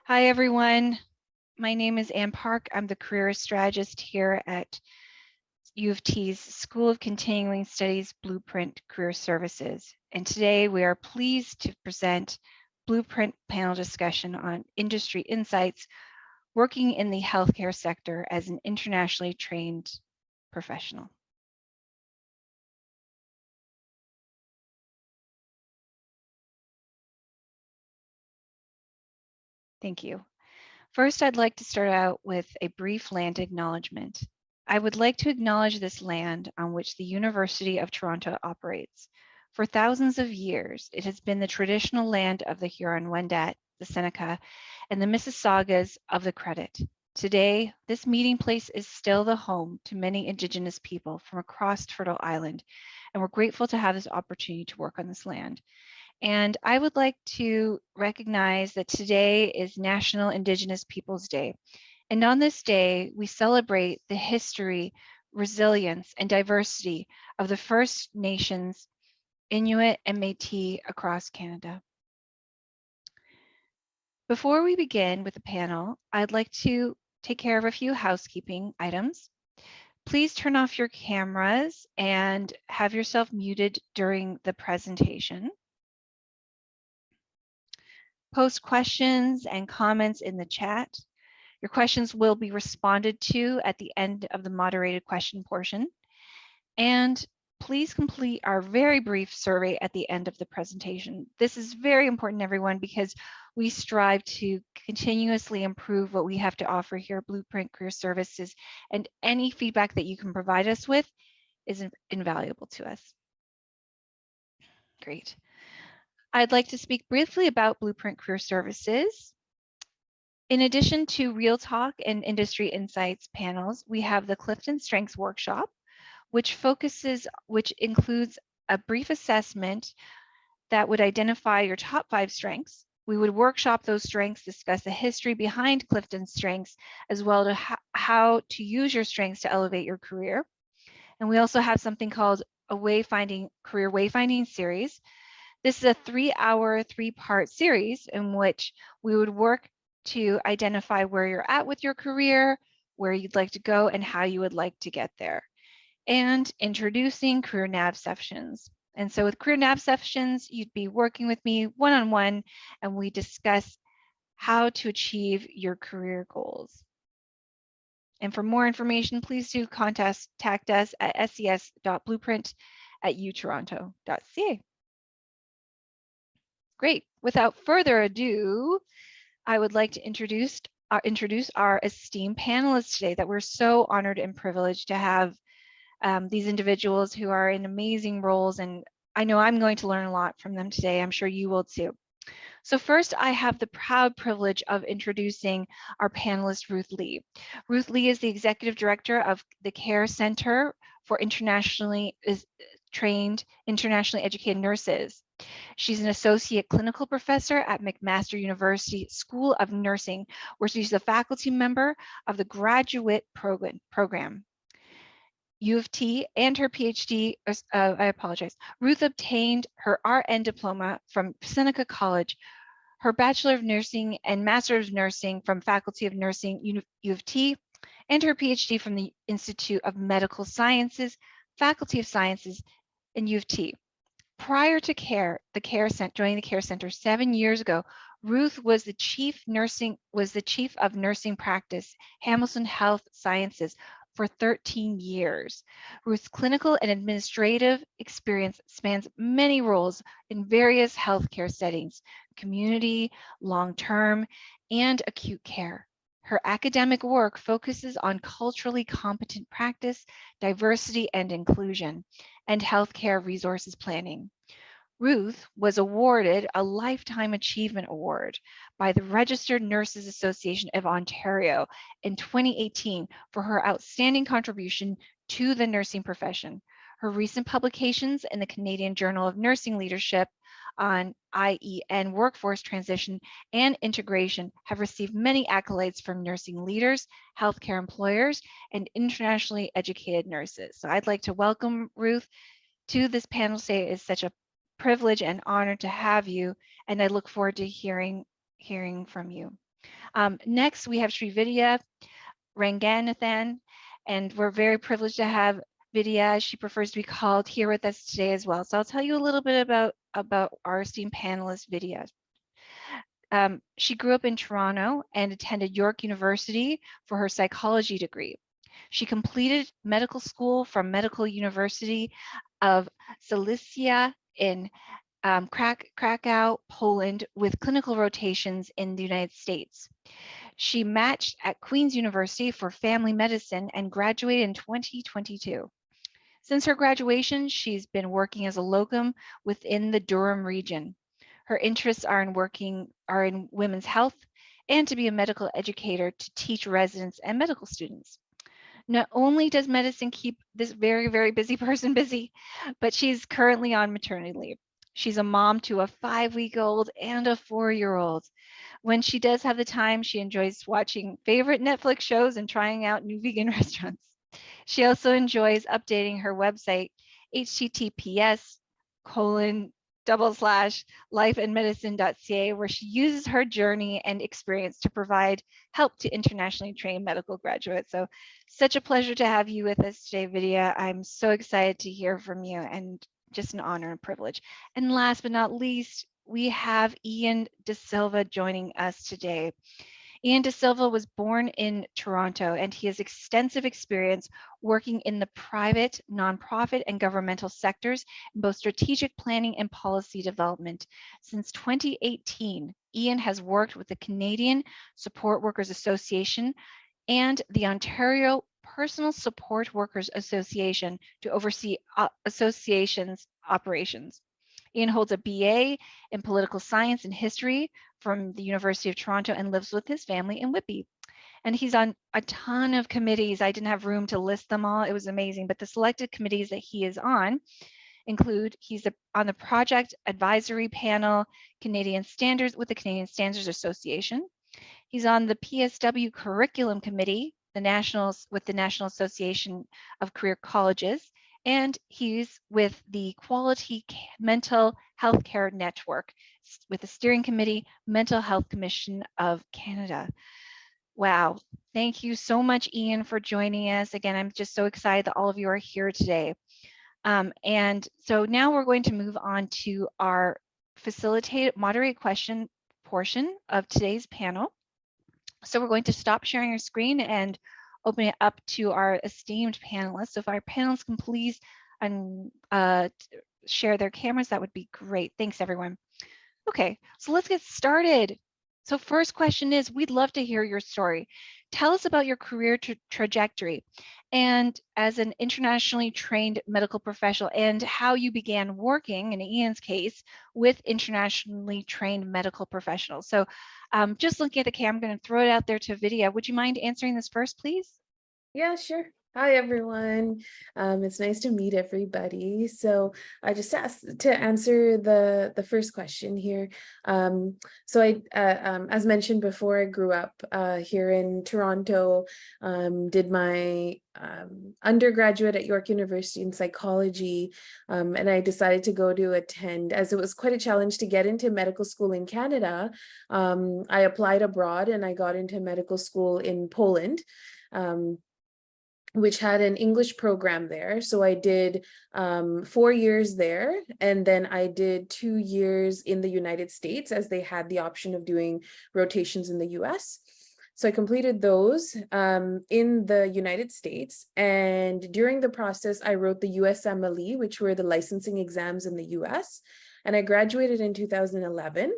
Hi, everyone. My name is Ann Park. I'm the career strategist here at U of T's School of Continuing Studies Blueprint Career Services. And today we are pleased to present Blueprint panel discussion on industry insights working in the healthcare sector as an internationally trained professional. Thank you. First, I'd like to start out with a brief land acknowledgement. I would like to acknowledge this land on which the University of Toronto operates. For thousands of years, it has been the traditional land of the Huron-Wendat, the Seneca, and the Mississaugas of the Credit. Today, this meeting place is still the home to many Indigenous people from across Turtle Island, and we're grateful to have this opportunity to work on this land. And I would like to recognize that today is National Indigenous Peoples Day. And on this day, we celebrate the history, resilience, and diversity of the First Nations, Inuit, and Métis across Canada. Before we begin with the panel, I'd like to take care of a few housekeeping items. Please turn off your cameras and have yourself muted during the presentation. Post questions and comments in the chat. Your questions will be responded to at the end of the moderated question portion. And please complete our very brief survey at the end of the presentation. This is very important, everyone, because we strive to continuously improve what we have to offer here at Blueprint Career Services, and any feedback that you can provide us with is invaluable to us. Great. I'd like to speak briefly about Blueprint Career Services. In addition to Real Talk and Industry Insights panels, we have the Clifton Strengths Workshop, which includes a brief assessment that would identify your top 5 strengths. We would workshop those strengths, discuss the history behind Clifton's strengths, as well as how to use your strengths to elevate your career. And we also have something called a career wayfinding series. This is a 3-hour, 3-part series in which we would work to identify where you're at with your career, where you'd like to go, and how you would like to get there. And introducing career nav sessions. And so with career nav sessions, you'd be working with me one-on-one, and we discuss how to achieve your career goals. And for more information, please do contact us at ses.blueprint@utoronto.ca. Great. Without further ado, I would like to introduce our esteemed panelists today that we're so honored and privileged to have these individuals who are in amazing roles, and I know I'm going to learn a lot from them today. I'm sure you will too. So first, I have the proud privilege of introducing our panelist, Ruth Lee. Ruth Lee is the Executive Director of the Care Center for Internationally Educated Nurses. She's an associate clinical professor at McMaster University School of Nursing, where she's a faculty member of the graduate program. U of T and her PhD, I apologize. Ruth obtained her RN diploma from Seneca College, her Bachelor of Nursing and Master of Nursing from Faculty of Nursing, U of T, and her PhD from the Institute of Medical Sciences, Faculty of Sciences, and U of T. Prior to joining the Care Center 7 years ago, Ruth was the chief of nursing practice, Hamilton Health Sciences, for 13 years. Ruth's clinical and administrative experience spans many roles in various healthcare settings, community, long-term, and acute care. Her academic work focuses on culturally competent practice, diversity and inclusion, and healthcare resources planning. Ruth was awarded a Lifetime Achievement Award by the Registered Nurses Association of Ontario in 2018 for her outstanding contribution to the nursing profession. Her recent publications in the Canadian Journal of Nursing Leadership on IEN workforce transition and integration have received many accolades from nursing leaders, healthcare employers, and internationally educated nurses. So I'd like to welcome Ruth to this panel today. It's such a privilege and honor to have you, and I look forward to hearing from you. Next, we have Srividya Ranganathan, and we're very privileged to have Vidya, she prefers to be called, here with us today as well. So I'll tell you a little bit about our esteemed panelist, Vidya. She grew up in Toronto and attended York University for her psychology degree. She completed medical school from Medical University of Silesia in Krakow, Poland, with clinical rotations in the United States. She matched at Queen's University for family medicine and graduated in 2022. Since her graduation, she's been working as a locum within the Durham region. Her interests are in women's health and to be a medical educator to teach residents and medical students. Not only does medicine keep this very, very busy person busy, but she's currently on maternity leave. She's a mom to a 5-week-old and a 4-year-old. When she does have the time, she enjoys watching favorite Netflix shows and trying out new vegan restaurants. She also enjoys updating her website, https://lifeandmedicine.ca, where she uses her journey and experience to provide help to internationally trained medical graduates. So such a pleasure to have you with us today, Vidya. I'm so excited to hear from you, and just an honor and privilege. And last but not least, we have Ian De Silva joining us today. Ian De Silva was born in Toronto, and he has extensive experience working in the private, nonprofit, and governmental sectors in both strategic planning and policy development. Since 2018, Ian has worked with the Canadian Support Workers Association and the Ontario Personal Support Workers Association to oversee associations' operations. Ian holds a BA in political science and history from the University of Toronto and lives with his family in Whitby. And he's on a ton of committees. I didn't have room to list them all. It was amazing. But the selected committees that he is on include, he's on the project advisory panel, Canadian Standards with the Canadian Standards Association. He's on the PSW curriculum committee, with the National Association of Career Colleges, and he's with the Quality Mental Health Care Network with the steering committee, Mental Health Commission of Canada. Wow, thank you so much, Ian, for joining us. Again, I'm just so excited that all of you are here today. And so now we're going to move on to our facilitated moderate question portion of today's panel. So we're going to stop sharing our screen and open it up to our esteemed panelists. So if our panelists can please share their cameras, that would be great. Thanks, everyone. Okay, so let's get started. So first question is, we'd love to hear your story. Tell us about your career trajectory and as an internationally trained medical professional and how you began working, in Ian's case, with internationally trained medical professionals. So just looking at the camera, I'm going to throw it out there to Vidya. Would you mind answering this first, please? Yeah, sure. Hi, everyone. It's nice to meet everybody. So I just asked to answer the first question here. So I, as mentioned before, I grew up here in Toronto, did my undergraduate at York University in psychology, and I decided to go to attend, as it was quite a challenge to get into medical school in Canada. I applied abroad and I got into medical school in Poland. Which had an English program there. So I did 4 years there, and then I did 2 years in the United States, as they had the option of doing rotations in the US. So I completed those in the United States, and during the process, I wrote the USMLE, which were the licensing exams in the US, and I graduated in 2011.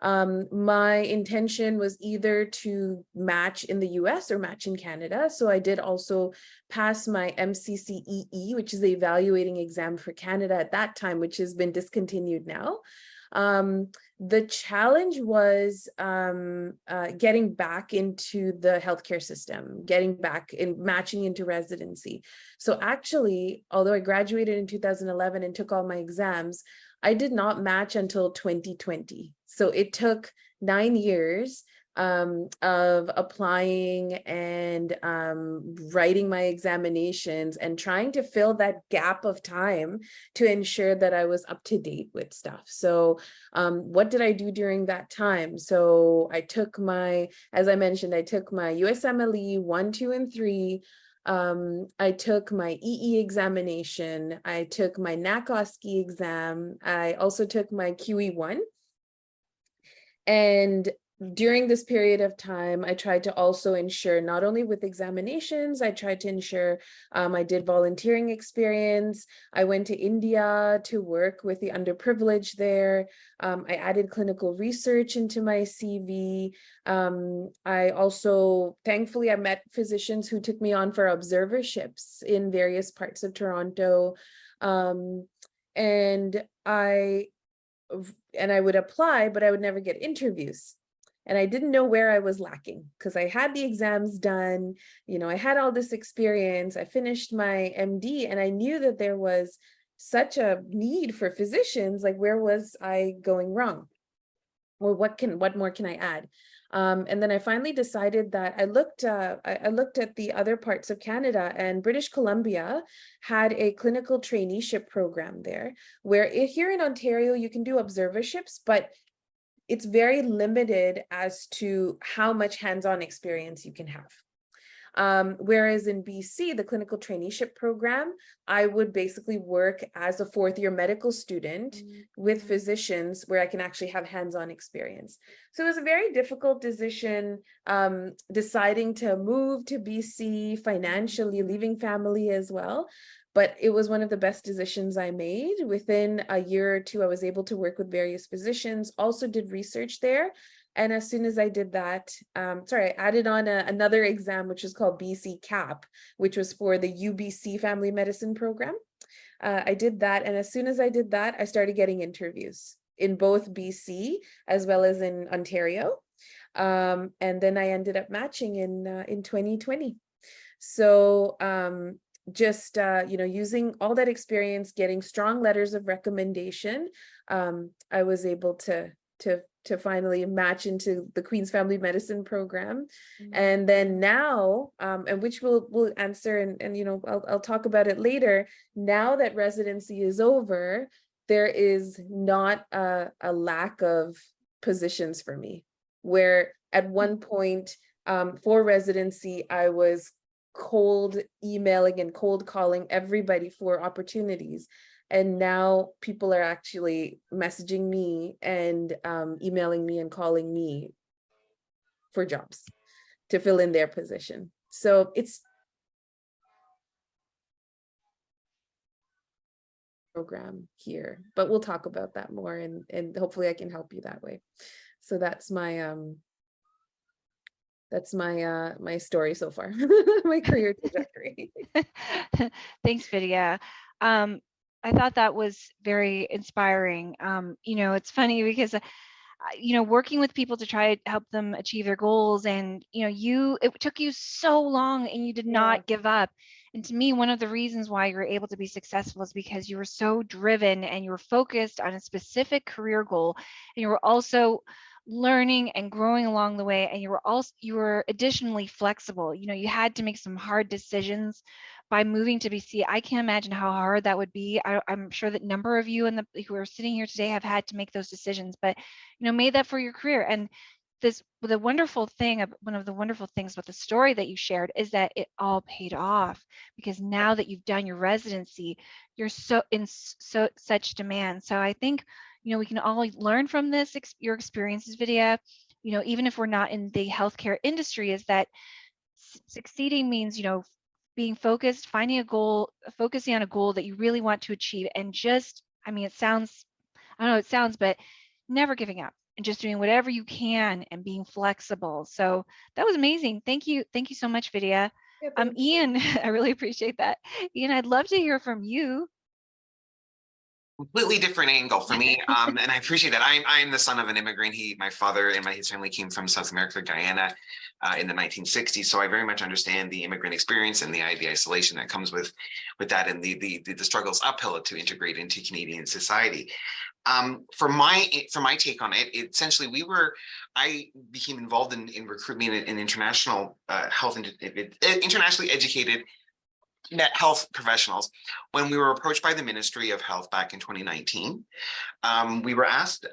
My intention was either to match in the US or match in Canada. So I did also pass my MCCEE, which is the evaluating exam for Canada at that time, which has been discontinued now. The challenge was getting back into the healthcare system, getting back in matching into residency. So actually, although I graduated in 2011 and took all my exams, I did not match until 2020. So it took 9 years of applying and writing my examinations and trying to fill that gap of time to ensure that I was up to date with stuff. So what did I do during that time? So I took my, as I mentioned, I took my USMLE 1, 2, and 3. I took my EE examination. I took my NACOSCI exam. I also took my QE1. And during this period of time, I tried to also ensure, not only with examinations, I tried to ensure I did volunteering experience. I went to India to work with the underprivileged there. I added clinical research into my CV. I also, thankfully, I met physicians who took me on for observerships in various parts of Toronto. And I would apply, but I would never get interviews. And I didn't know where I was lacking because I had the exams done, I had all this experience. I finished my MD and I knew that there was such a need for physicians. Like, where was I going wrong? Or what more can I add? And then I finally decided that I looked at the other parts of Canada, and British Columbia had a clinical traineeship program there, where here in Ontario, you can do observerships, but it's very limited as to how much hands-on experience you can have. Whereas in BC, the clinical traineeship program, I would basically work as a fourth-year medical student with physicians where I can actually have hands-on experience. So it was a very difficult decision, deciding to move to BC financially, leaving family as well. But it was one of the best decisions I made. Within a year or two, I was able to work with various physicians, also did research there. And as soon as I did that, I added on another exam, which is called BC CAP, which was for the UBC Family Medicine Program. I did that. And as soon as I did that, I started getting interviews in both BC as well as in Ontario. And then I ended up matching in 2020. So using all that experience, getting strong letters of recommendation, I was able to finally match into the Queen's Family Medicine program. And then now, and which we'll answer, and I'll talk about it later. Now that residency is over, there is not a lack of positions for me, where at one point for residency, I was cold emailing and cold calling everybody for opportunities. And now people are actually messaging me and emailing me and calling me for jobs to fill in their position. So it's program here, but we'll talk about that more, and hopefully I can help you that way. So that's my my story so far, my career trajectory. Thanks, Vidya. I thought that was very inspiring. It's funny because working with people to try to help them achieve their goals, and it took you so long and you did not give up. And to me, one of the reasons why you're able to be successful is because you were so driven and you were focused on a specific career goal, and you were also learning and growing along the way, and you were additionally flexible. You had to make some hard decisions by moving to BC. I can't imagine how hard that would be. I'm sure that number of you who are sitting here today have had to make those decisions, but made that for your career. And one of the wonderful things about the story that you shared is that it all paid off, because now that you've done your residency, you're such demand. So I think we can all learn from your experiences, Vidya. Even if we're not in the healthcare industry, is that succeeding means being focused, finding a goal, focusing on a goal that you really want to achieve, and just, it sounds, I don't know, it sounds, but never giving up and just doing whatever you can and being flexible. So that was amazing. Thank you so much, Vidya. Ian, I really appreciate that. Ian, I'd love to hear from you. completely different angle for me. And I appreciate that. I'm the son of an immigrant. My father and his family came from South America, Guyana, in the 1960s. So I very much understand the immigrant experience and the isolation that comes with that, and the struggles uphill to integrate into Canadian society. For my take on it, essentially I became involved in recruitment in international health and internationally educated health professionals when we were approached by the Ministry of Health back in 2019. We were asked,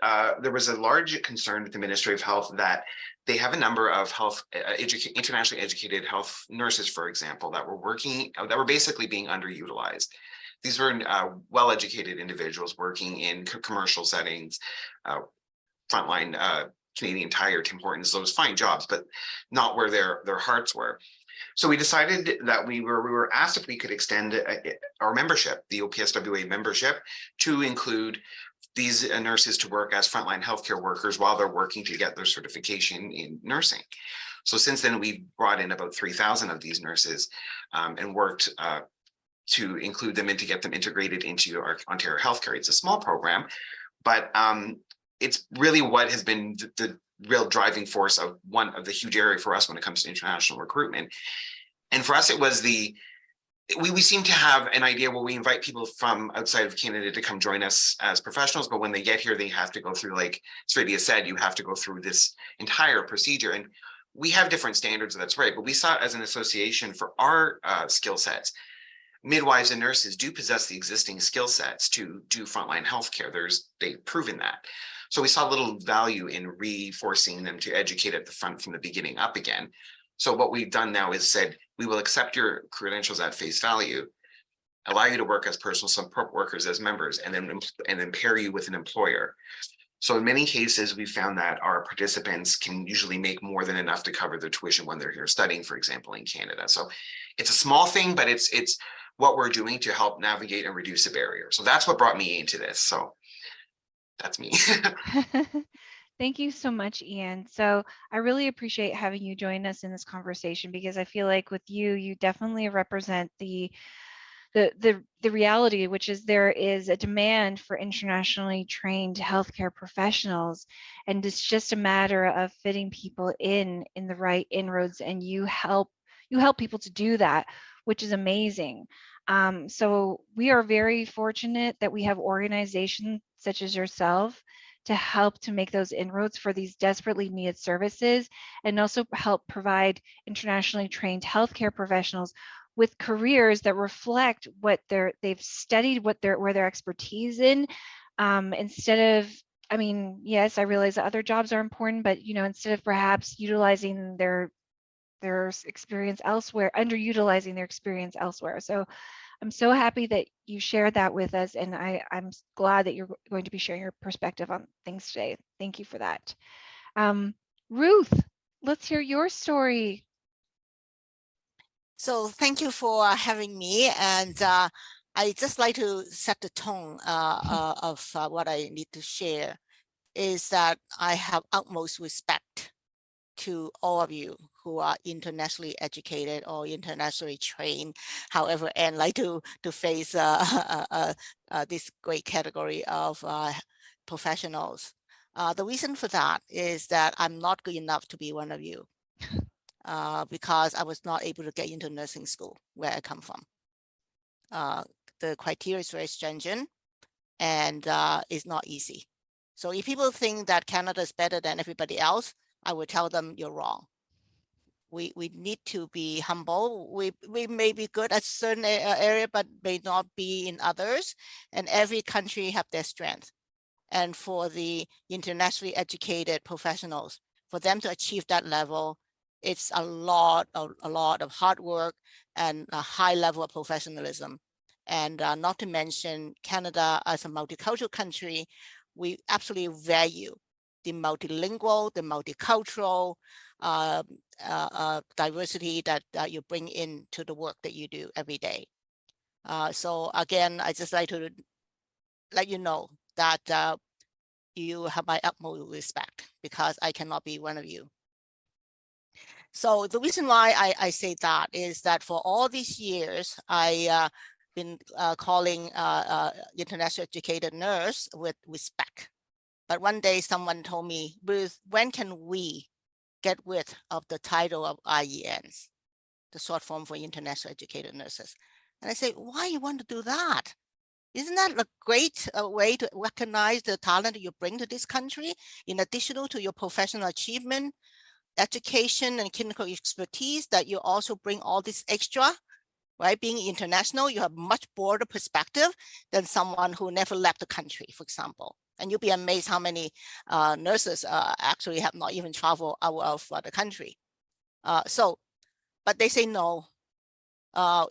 there was a large concern with the Ministry of Health that they have a number of internationally educated health nurses, for example, that were basically being underutilized. These were well-educated individuals working in commercial settings, frontline Canadian Tire, Tim Hortons, those fine jobs, but not where their hearts were. So we decided that we were asked if we could extend our membership, the OPSWA membership, to include these nurses to work as frontline healthcare workers while they're working to get their certification in nursing. So since then, we've brought in about 3,000 of these nurses and worked to include them and to get them integrated into our Ontario Healthcare. It's a small program, but it's really what has been the real driving force of one of the huge area for us when it comes to international recruitment. And for us, it was we seem to have an idea where we invite people from outside of Canada to come join us as professionals, but when they get here, they have to go through, like Sridia said, you have to go through this entire procedure. And we have different standards, that's right, but we saw it as an association for our skill sets. Midwives and nurses do possess the existing skill sets to do frontline healthcare. They've proven that. So we saw little value in reinforcing them to educate at the front from the beginning up again. So what we've done now is said, we will accept your credentials at face value, allow you to work as personal support workers as members, and then pair you with an employer. So in many cases, we found that our participants can usually make more than enough to cover their tuition when they're here studying, for example, in Canada. So it's a small thing, but it's what we're doing to help navigate and reduce the barrier. So that's what brought me into this. So that's me. Thank you so much, Ian. So I really appreciate having you join us in this conversation, because I feel like with you definitely represent the reality, which is there is a demand for internationally trained healthcare professionals, and it's just a matter of fitting people in the right inroads, and you help people to do that, which is amazing. So we are very fortunate that we have organizations such as yourself to help to make those inroads for these desperately needed services, and also help provide internationally trained healthcare professionals with careers that reflect what they've studied, where their expertise in, instead of, I mean, yes, I realize that other jobs are important, but instead of perhaps utilizing their experience elsewhere, underutilizing their experience elsewhere. So I'm so happy that you shared that with us, and I'm glad that you're going to be sharing your perspective on things today. Thank you for that. Ruth, let's hear your story. So thank you for having me, and I just like to set the tone of what I need to share, is that I have utmost respect to all of you who are internationally educated or internationally trained, however, and like to face this great category of professionals. The reason for that is that I'm not good enough to be one of you, because I was not able to get into nursing school where I come from. The criteria is very stringent, and it's not easy. So if people think that Canada is better than everybody else, I would tell them you're wrong. We need to be humble. We may be good at certain area, but may not be in others. And every country have their strength. And for the internationally educated professionals, for them to achieve that level, it's a lot of hard work and a high level of professionalism. And not to mention Canada as a multicultural country, we absolutely value the multilingual, the multicultural diversity that you bring into the work that you do every day. So again, I just like to let you know that you have my utmost respect, because I cannot be one of you. So the reason why I say that is that for all these years, I been calling international educated nurse with respect. But one day someone told me, Ruth, when can we get rid of the title of IENs, the short form for international educated nurses? And I say, why you want to do that? Isn't that a great way to recognize the talent you bring to this country, in addition to your professional achievement, education, and clinical expertise, that you also bring all this extra, right? Being international, you have much broader perspective than someone who never left the country, for example. And you'll be amazed how many nurses actually have not even traveled out of the country. But they say no,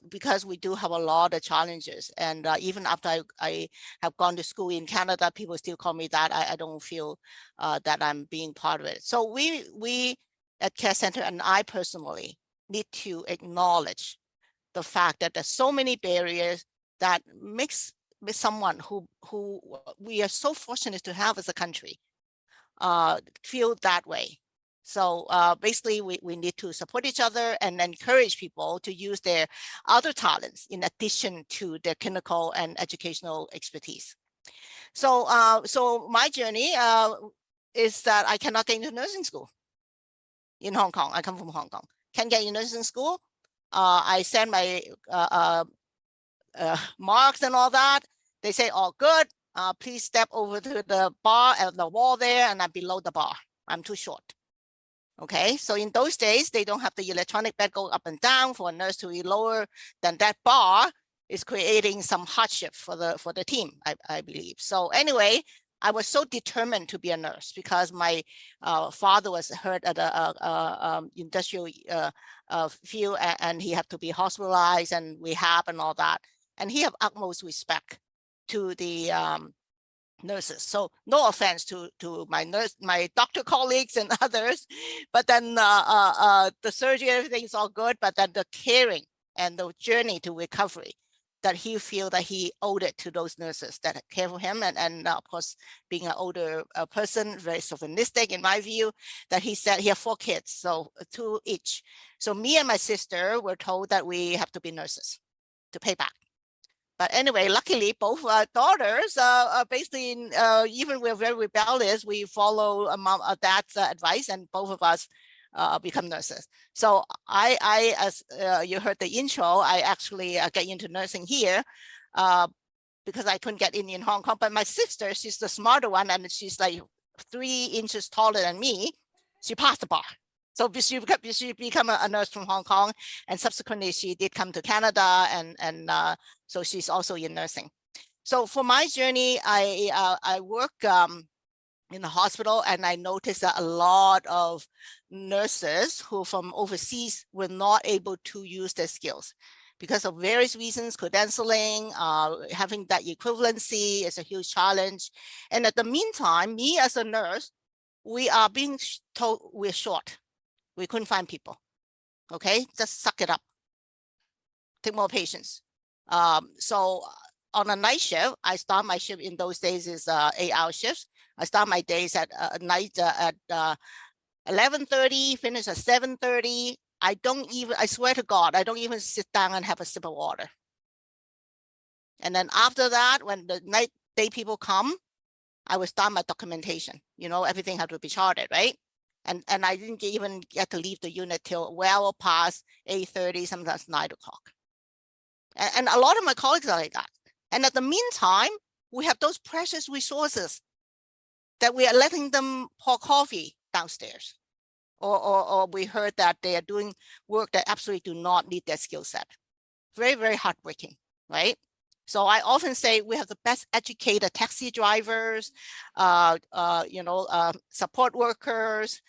because we do have a lot of challenges. And even after I have gone to school in Canada, people still call me that. I don't feel that I'm being part of it. So we at Care Center, and I personally, need to acknowledge the fact that there's so many barriers that makes someone who we are so fortunate to have as a country feel that way. So basically, we need to support each other and encourage people to use their other talents in addition to their clinical and educational expertise. So so my journey is that I cannot get into nursing school in Hong Kong. I come from Hong Kong. Can't get into nursing school. I send my marks and all that. They say, all good. Please step over to the bar at the wall there, and I'm below the bar. I'm too short. Okay, so in those days, they don't have the electronic bed go up and down. For a nurse to be lower than that bar is creating some hardship for the team, I believe. So anyway, I was so determined to be a nurse because my father was hurt at a industrial field, and he had to be hospitalized and rehab and all that. And he have utmost respect to the nurses. So no offense to my doctor colleagues and others, but then the surgery, everything is all good, but then the caring and the journey to recovery, that he feel that he owed it to those nurses that care for him. And of course, being an older person, very chauvinistic in my view, that he said he had 4 kids, so 2 each. So me and my sister were told that we have to be nurses to pay back. But anyway, luckily, both daughters basically, even we're very rebellious, we follow mom, dad's advice, and both of us become nurses. So I as you heard the intro, I actually get into nursing here because I couldn't get in Hong Kong. But my sister, she's the smarter one, and she's like 3 inches taller than me. She passed the bar. So she became a nurse from Hong Kong, and subsequently she did come to Canada, and so she's also in nursing. So for my journey, I work in the hospital, and I noticed that a lot of nurses who from overseas were not able to use their skills because of various reasons, credentialing, having that equivalency is a huge challenge. And at the meantime, me as a nurse, we are being told we're short. We couldn't find people. Okay, just suck it up. Take more patients. So on a night shift, I start my shift in those days is 8-hour shifts. I start my days at night at 11:30, finish at 7:30. I swear to God, I don't even sit down and have a sip of water. And then after that, when the day people come, I will start my documentation. You know, everything had to be charted, right? And I didn't even get to leave the unit till well past 8:30, sometimes 9 o'clock. And a lot of my colleagues are like that. And at the meantime, we have those precious resources that we are letting them pour coffee downstairs. Or we heard that they are doing work that absolutely do not need their skill set. Very, very heartbreaking, right? So I often say we have the best educated taxi drivers, support workers,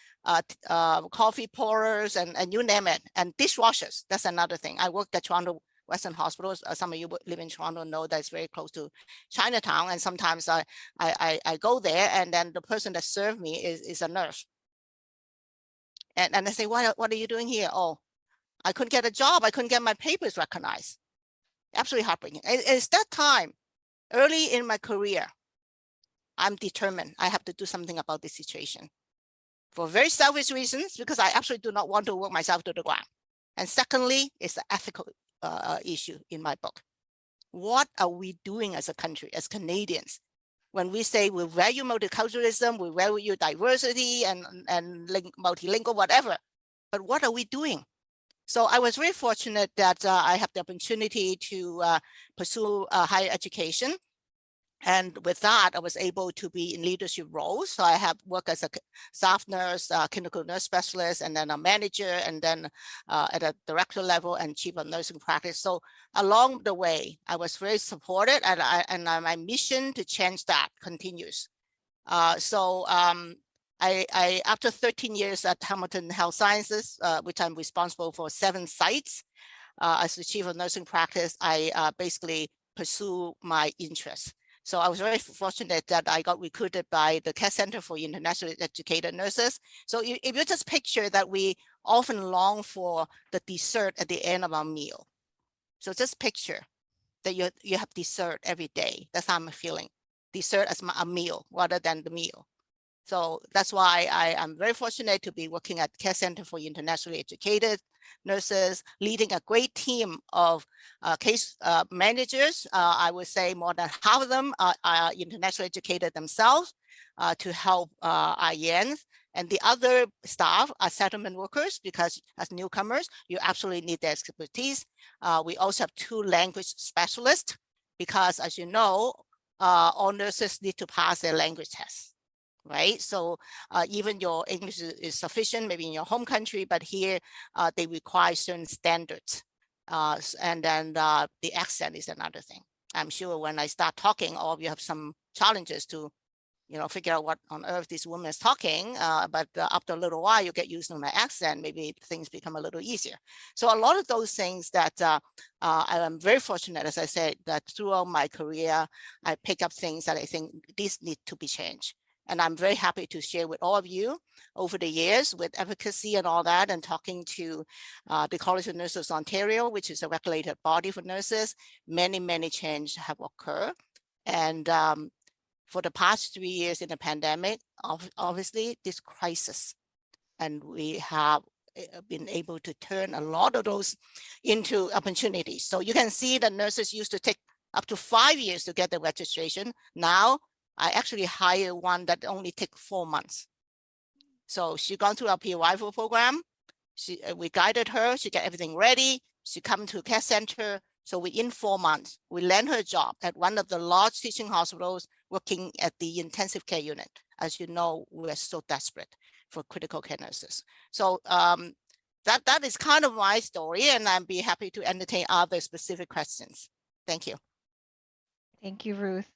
coffee pourers, and you name it, and dishwashers. That's another thing. I worked at Toronto Western Hospital. Some of you live in Toronto know that it's very close to Chinatown, and sometimes I go there, and then the person that served me is a nurse. And I say, what are you doing here? Oh, I couldn't get a job. I couldn't get my papers recognized. Absolutely heartbreaking. It's that time, early in my career, I'm determined I have to do something about this situation. For very selfish reasons, because I absolutely do not want to work myself to the ground. And secondly, it's an ethical issue in my book. What are we doing as a country, as Canadians? When we say we value multiculturalism, we value diversity and multilingual, whatever, but what are we doing? So I was very fortunate that I have the opportunity to pursue higher education. And with that, I was able to be in leadership roles. So I have worked as a staff nurse, clinical nurse specialist, and then a manager, and then at a director level and chief of nursing practice. So along the way, I was very supported, and my mission to change that continues. After 13 years at Hamilton Health Sciences, which I'm responsible for 7 sites, as the chief of nursing practice, I basically pursue my interests. So I was very fortunate that I got recruited by the Care Center for Internationally Educated Nurses. So if you just picture that we often long for the dessert at the end of our meal. So just picture that you have dessert every day. That's how I'm feeling. Dessert as a meal rather than the meal. So that's why I am very fortunate to be working at Care Center for Internationally Educated Nurses, leading a great team of case managers. I would say more than half of them are internationally educated themselves to help IENs. And the other staff are settlement workers, because as newcomers, you absolutely need their expertise. We also have 2 language specialists, because as you know, all nurses need to pass their language tests. Right, so even your English is sufficient, maybe in your home country, but here they require certain standards, and then the accent is another thing. I'm sure when I start talking, all of you have some challenges to, figure out what on earth this woman is talking. But after a little while, you get used to my accent. Maybe things become a little easier. So a lot of those things that I am very fortunate, as I said, that throughout my career, I pick up things that I think these need to be changed. And I'm very happy to share with all of you over the years with advocacy and all that, and talking to the College of Nurses Ontario, which is a regulated body for nurses. Many, many changes have occurred. And for the past 3 years in the pandemic, obviously this crisis, and we have been able to turn a lot of those into opportunities. So you can see that nurses used to take up to 5 years to get the registration. Now, I actually hired one that only took 4 months. So she gone through our peer arrival program. We guided her. She got everything ready. She come to a care center. So within 4 months, we land her a job at one of the large teaching hospitals, working at the intensive care unit. As you know, we are so desperate for critical care nurses. So that is kind of my story, and I'd be happy to entertain other specific questions. Thank you. Thank you, Ruth.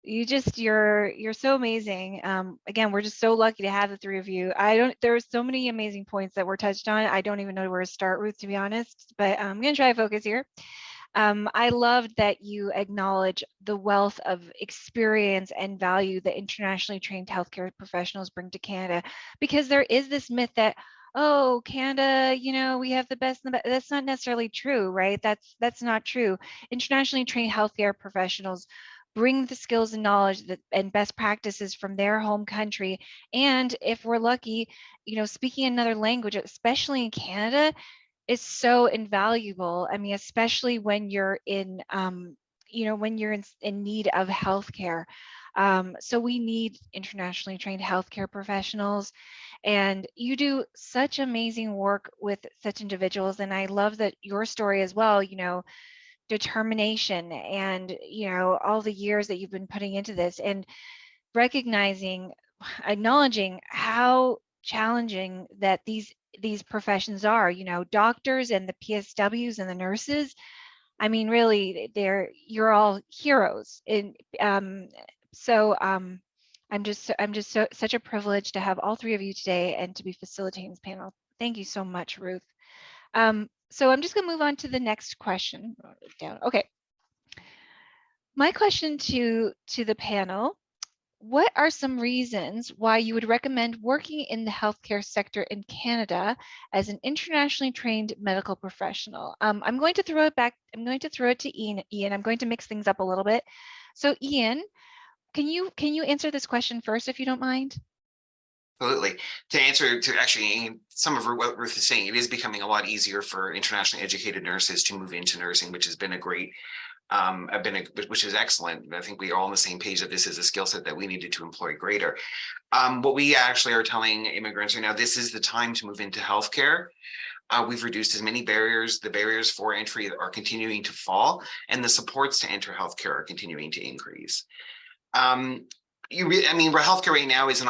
You're so amazing. Again, we're just so lucky to have the 3 of you. There are so many amazing points that were touched on. I don't even know where to start, Ruth, to be honest, but I'm gonna try to focus here. I loved that you acknowledge the wealth of experience and value that internationally trained healthcare professionals bring to Canada, because there is this myth that, oh, Canada, we have the best. That's not necessarily true, right? That's not true. Internationally trained healthcare professionals bring the skills and knowledge and best practices from their home country. And if we're lucky, speaking another language, especially in Canada, is so invaluable. I mean, especially when you're in, when you're in need of healthcare. So we need internationally trained healthcare professionals, and you do such amazing work with such individuals. And I love that your story as well, determination and, all the years that you've been putting into this, and acknowledging how challenging that these professions are. Doctors and the PSWs and the nurses, I mean, really, you're all heroes. And I'm just such a privilege to have all 3 of you today and to be facilitating this panel. Thank you so much, Ruth. So I'm just going to move on to the next question. Okay. My question to the panel: what are some reasons why you would recommend working in the healthcare sector in Canada as an internationally trained medical professional? I'm going to throw it to Ian. Ian, I'm going to mix things up a little bit. So Ian, can you answer this question first, if you don't mind? Absolutely. To answer to actually some of what Ruth is saying, it is becoming a lot easier for internationally educated nurses to move into nursing, which has been a great, which is excellent. I think we are all on the same page that this is a skill set that we needed to employ greater. What we actually are telling immigrants right now, this is the time to move into healthcare. We've reduced as many barriers. The barriers for entry are continuing to fall, and the supports to enter healthcare are continuing to increase. Healthcare right now is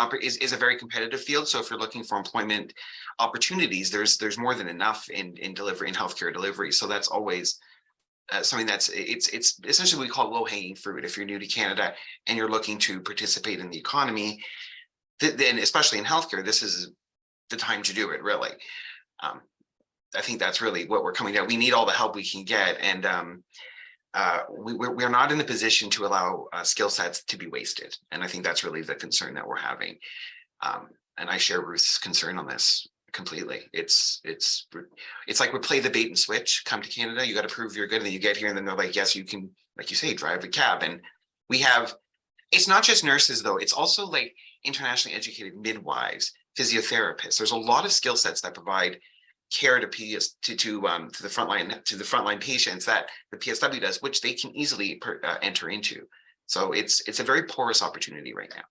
a very competitive field. So if you're looking for employment opportunities, there's more than enough in healthcare delivery. So that's always something that's it's essentially we call low hanging fruit. If you're new to Canada and you're looking to participate in the economy, then especially in healthcare, this is the time to do it. Really, I think that's really what we're coming down. We need all the help we can get, and we're not in a position to allow skill sets to be wasted. And I think that's really the concern that we're having. And I share Ruth's concern on this completely. It's like we play the bait and switch. Come to Canada, you got to prove you're good, and then you get here, and then they're like, yes, you can, like you say, drive a cab. And we have, it's not just nurses though. It's also like internationally educated midwives, physiotherapists. There's a lot of skill sets that provide care to the frontline patients that the PSW does, which they can easily enter into. So it's a very porous opportunity right now.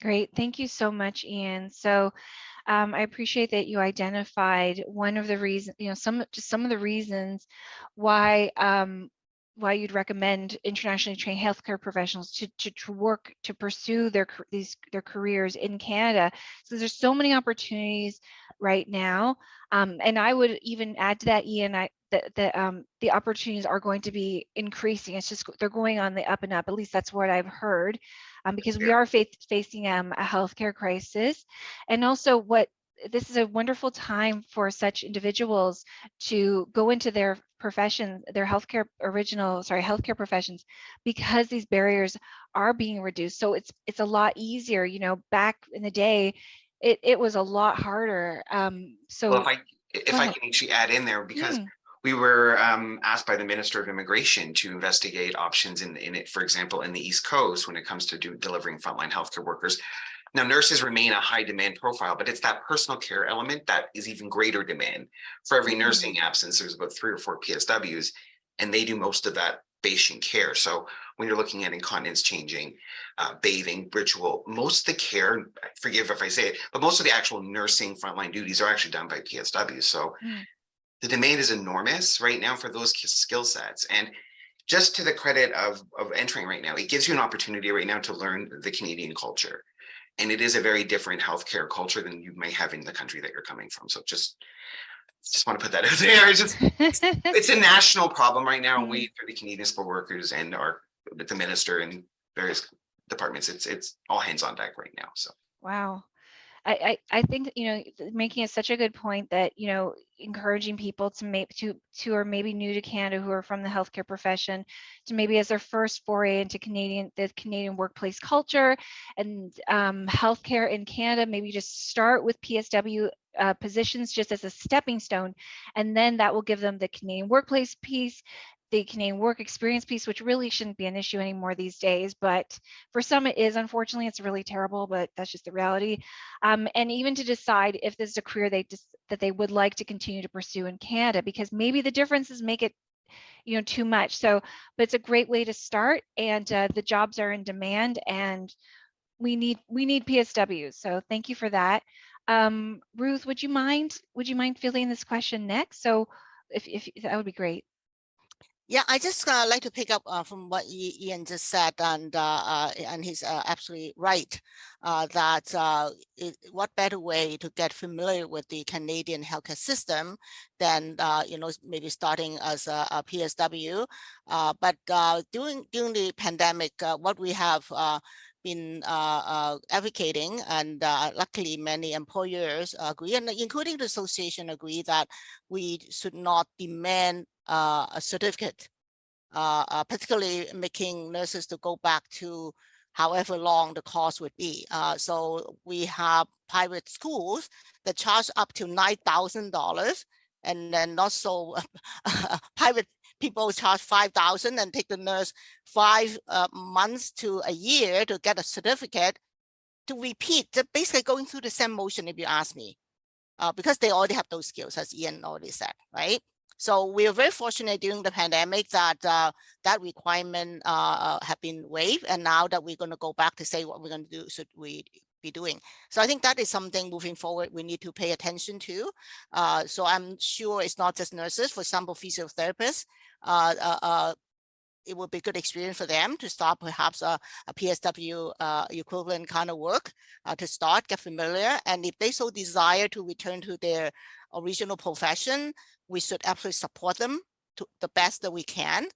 Great, thank you so much, Ian. So I appreciate that you identified one of the reasons, some of the reasons why you'd recommend internationally trained healthcare professionals to work to pursue their careers in Canada. So there's so many opportunities right now, and I would even add to that, Ian, that the opportunities are going to be increasing. It's just they're going on the up and up. At least that's what I've heard, because we are facing a healthcare crisis, and also this is a wonderful time for such individuals to go into their profession, their healthcare professions, because these barriers are being reduced. So it's a lot easier. Back in the day, it was a lot harder. So well, if I can actually add in there, because we were asked by the Minister of Immigration to investigate options in it, for example, in the East Coast when it comes to delivering frontline healthcare workers. Now, nurses remain a high demand profile, but it's that personal care element that is even greater demand. For every nursing absence, there's about 3 or 4 PSWs, and they do most of that patient care. So when you're looking at incontinence changing, bathing, ritual, most of the care, forgive if I say it, but most of the actual nursing frontline duties are actually done by PSWs. So the demand is enormous right now for those skill sets. And just to the credit of entering right now, it gives you an opportunity right now to learn the Canadian culture. And it is a very different healthcare culture than you may have in the country that you're coming from. So just want to put that out there. It's a national problem right now. We, through the Canadian Support Workers and with the minister and various departments, it's all hands on deck right now. So wow. I think making it such a good point that encouraging people to are maybe new to Canada, who are from the healthcare profession, to maybe as their first foray into the Canadian workplace culture and healthcare in Canada, maybe just start with PSW positions just as a stepping stone, and then that will give them the Canadian workplace piece, the Canadian work experience piece, which really shouldn't be an issue anymore these days, but for some it is. Unfortunately, it's really terrible, but that's just the reality. And even to decide if this is a career that they would like to continue to pursue in Canada, because maybe the differences make it too much. So, but it's a great way to start, and the jobs are in demand, and we need PSWs. So thank you for that. Ruth, would you mind filling this question next? So if that would be great. Yeah, I just like to pick up from what Ian just said, and he's absolutely right that what better way to get familiar with the Canadian healthcare system than maybe starting as a PSW, but during the pandemic, what we have been advocating, and luckily many employers agree, and including the association agree, that we should not demand a certificate, particularly making nurses to go back to however long the course would be. So we have private schools that charge up to $9,000, and then also private people charge $5,000 and take the nurse 5 months to a year to get a certificate. to repeat, basically going through the same motion, if you ask me, because they already have those skills, as Ian already said, right? So we are very fortunate during the pandemic that that requirement have been waived, and now that we're going to go back to say what we're going to do, should we be doing. So I think that is something moving forward we need to pay attention to. So I'm sure it's not just nurses. For example, physiotherapists, it would be a good experience for them to start perhaps a PSW equivalent kind of work to start, get familiar. And if they so desire to return to their original profession, we should absolutely support them to the best that we can.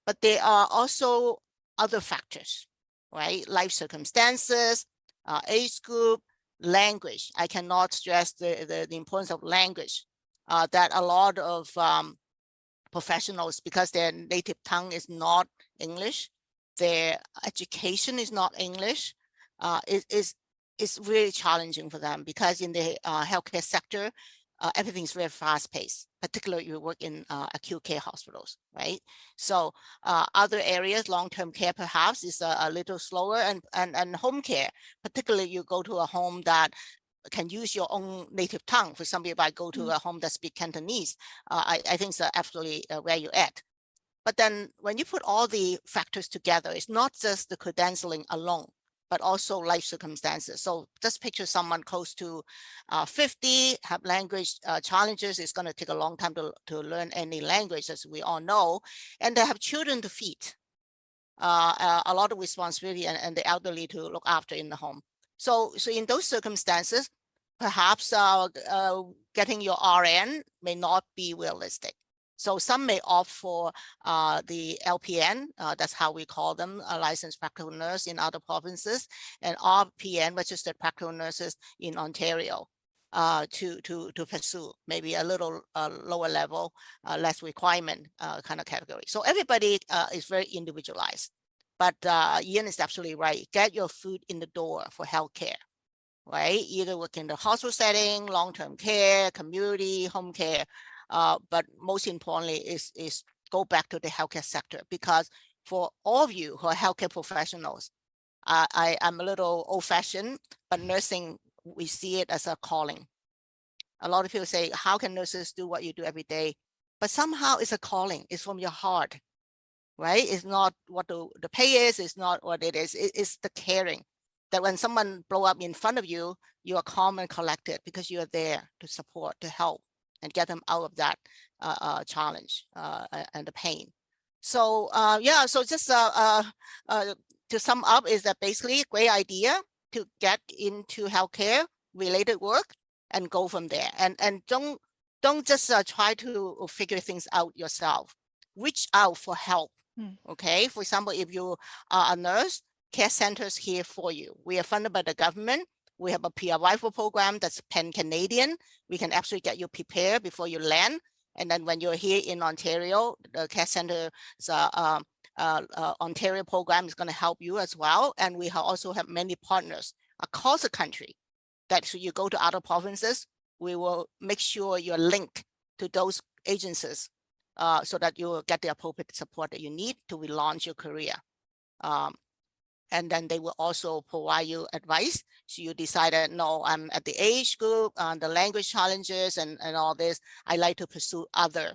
But there are also other factors, right? Life circumstances, age group, language. I cannot stress the importance of language, that a lot of professionals, because their native tongue is not English, their education is not English, is really challenging for them, because in the healthcare sector, everything's very fast paced, particularly if you work in acute care hospitals, right? So other areas, long-term care perhaps is a little slower, and home care, particularly you go to a home that can use your own native tongue. For example, if I go to a home that speaks Cantonese, I think it's absolutely where you're at. But then when you put all the factors together, it's not just the credentialing alone, but also life circumstances. So just picture someone close to 50, have language challenges. It's going to take a long time to learn any language, as we all know, and they have children to feed, a lot of responsibility, and the elderly to look after in the home. So in those circumstances, perhaps getting your RN may not be realistic. So some may opt for the LPN, that's how we call them, a licensed practical nurse in other provinces, and RPN, registered practical nurses in Ontario, to pursue maybe a little lower level, less requirement kind of category. So everybody is very individualized. But Ian is absolutely right. Get your foot in the door for healthcare, right? Either work in the hospital setting, long-term care, community, home care. But most importantly is go back to the healthcare sector, because for all of you who are healthcare professionals, I'm a little old-fashioned, but nursing, we see it as a calling. A lot of people say, how can nurses do what you do every day? But somehow it's a calling. It's from your heart, right? It's not what the pay is. It's not what it is. It's the caring, that when someone blow up in front of you, you are calm and collected because you are there to support, to help, and get them out of that challenge and the pain. So yeah, so just to sum up, is that basically a great idea to get into healthcare related work and go from there. And don't just try to figure things out yourself. Reach out for help. Okay, for example, if you are a nurse, care centers here for you. We are funded by the government. We have a PR rifle program that's pan-Canadian. We can actually get you prepared before you land. And then when you're here in Ontario, the care center's Ontario program is going to help you as well. And we also have many partners across the country that so you go to other provinces, we will make sure you're linked to those agencies so that you will get the appropriate support that you need to relaunch your career. And then they will also provide you advice. So you decided, no, I'm at the age group, the language challenges and all this. I like to pursue other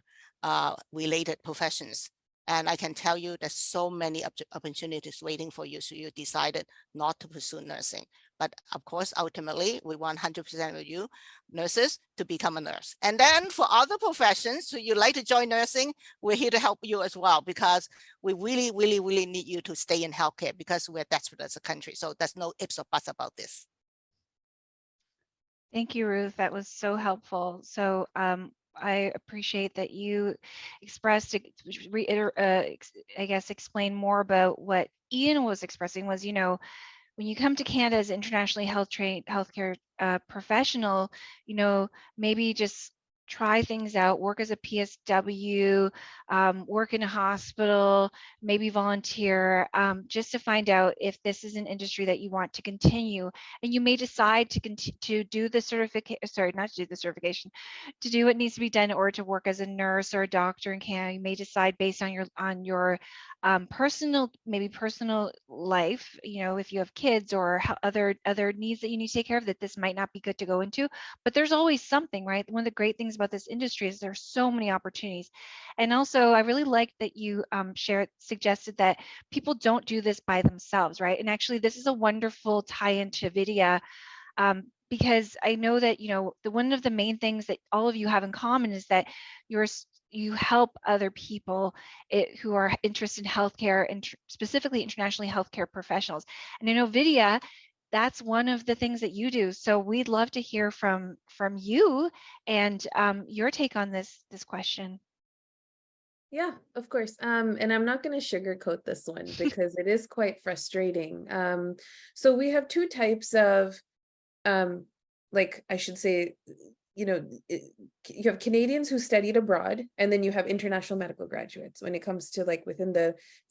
related professions. And I can tell you there's so many opportunities waiting for you. So you decided not to pursue nursing. But of course, ultimately, we want 100% of you nurses to become a nurse. And then for other professions, so you like to join nursing, we're here to help you as well, because we really, really, really need you to stay in healthcare because we're desperate as a country. So there's no ifs or buts about this. Thank you, Ruth. That was so helpful. So I appreciate that you expressed, I guess, explain more about what Ian was expressing was, you know, when you come to Canada as an internationally healthcare professional, you know, maybe just try things out, work as a PSW, work in a hospital, maybe volunteer, just to find out if this is an industry that you want to continue. And you may decide to do the certification, sorry, not to do the certification, to do what needs to be done in order to work as a nurse or a doctor in Canada. You may decide based on your personal life, you know, if you have kids or other needs that you need to take care of, that this might not be good to go into. But there's always something, right? One of the great things about this industry is there's so many opportunities. And also, I really like that you suggested that people don't do this by themselves, right? And actually, this is a wonderful tie-in to Vidya, because I know that, you know, one of the main things that all of you have in common is that you help other people who are interested in healthcare, and specifically internationally healthcare professionals. And I know, Vidya, that's one of the things that you do. So we'd love to hear from you and your take on this question. Yeah, of course. And I'm not going to sugarcoat this one because it is quite frustrating. So we have two types of, like I should say, you know, you have Canadians who studied abroad, and then you have international medical graduates when it comes to like within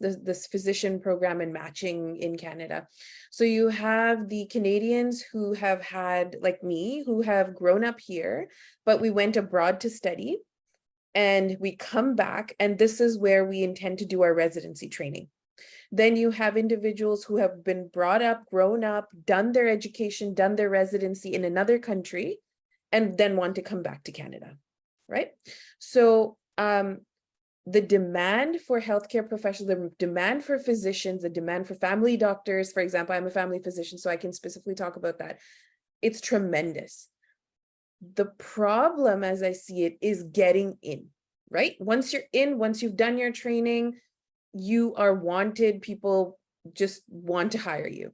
this physician program and matching in Canada. So you have the Canadians who have had, like me, who have grown up here, but we went abroad to study, and we come back, and this is where we intend to do our residency training. Then you have individuals who have been brought up, grown up, done their education, done their residency in another country, and then want to come back to Canada, right? So the demand for healthcare professionals, the demand for physicians, the demand for family doctors, for example, I'm a family physician, so I can specifically talk about that. It's tremendous. The problem, as I see it, is getting in, right? Once you're in, once you've done your training, you are wanted, people just want to hire you.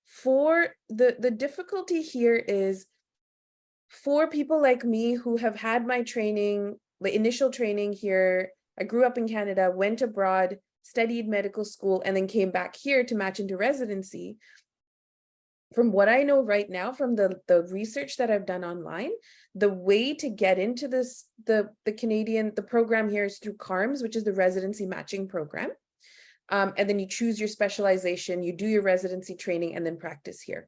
For the difficulty here is, for people like me who have had my training, the initial training here, I grew up in Canada, went abroad, studied medical school, and then came back here to match into residency. From what I know right now, from the research that I've done online, the way to get into this, the program here is through CARMS, which is the residency matching program. And then you choose your specialization, you do your residency training, and then practice here.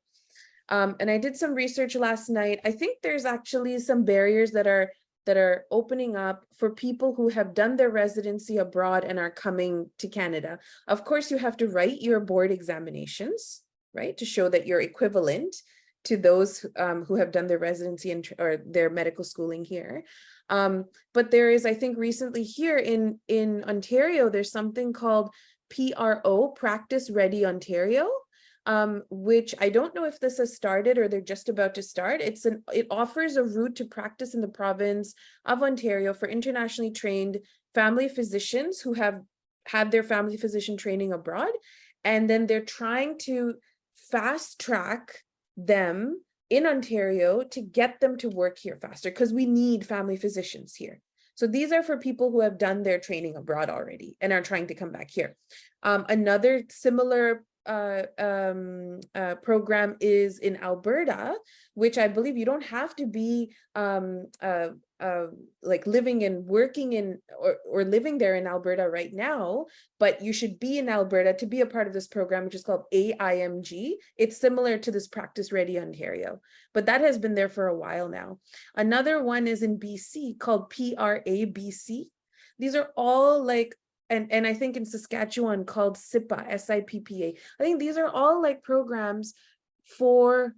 And I did some research last night. I think there's actually some barriers that are opening up for people who have done their residency abroad and are coming to Canada. Of course, you have to write your board examinations, right, to show that you're equivalent to those who have done their residency or their medical schooling here. But there is, I think recently here in Ontario, there's something called PRO, Practice Ready Ontario, which I don't know if this has started or they're just about to start. It offers a route to practice in the province of Ontario for internationally trained family physicians who have had their family physician training abroad. And then they're trying to fast track them in Ontario to get them to work here faster, because we need family physicians here. So these are for people who have done their training abroad already and are trying to come back here. Another similar program is in Alberta, which I believe you don't have to be like living and working in or living there in Alberta right now, but you should be in Alberta to be a part of this program, which is called AIMG. It's similar to this Practice Ready Ontario, but that has been there for a while now. Another one is in BC called PRA-BC. These are all like, and I think in Saskatchewan called SIPPA, SIPPA. I think these are all like programs for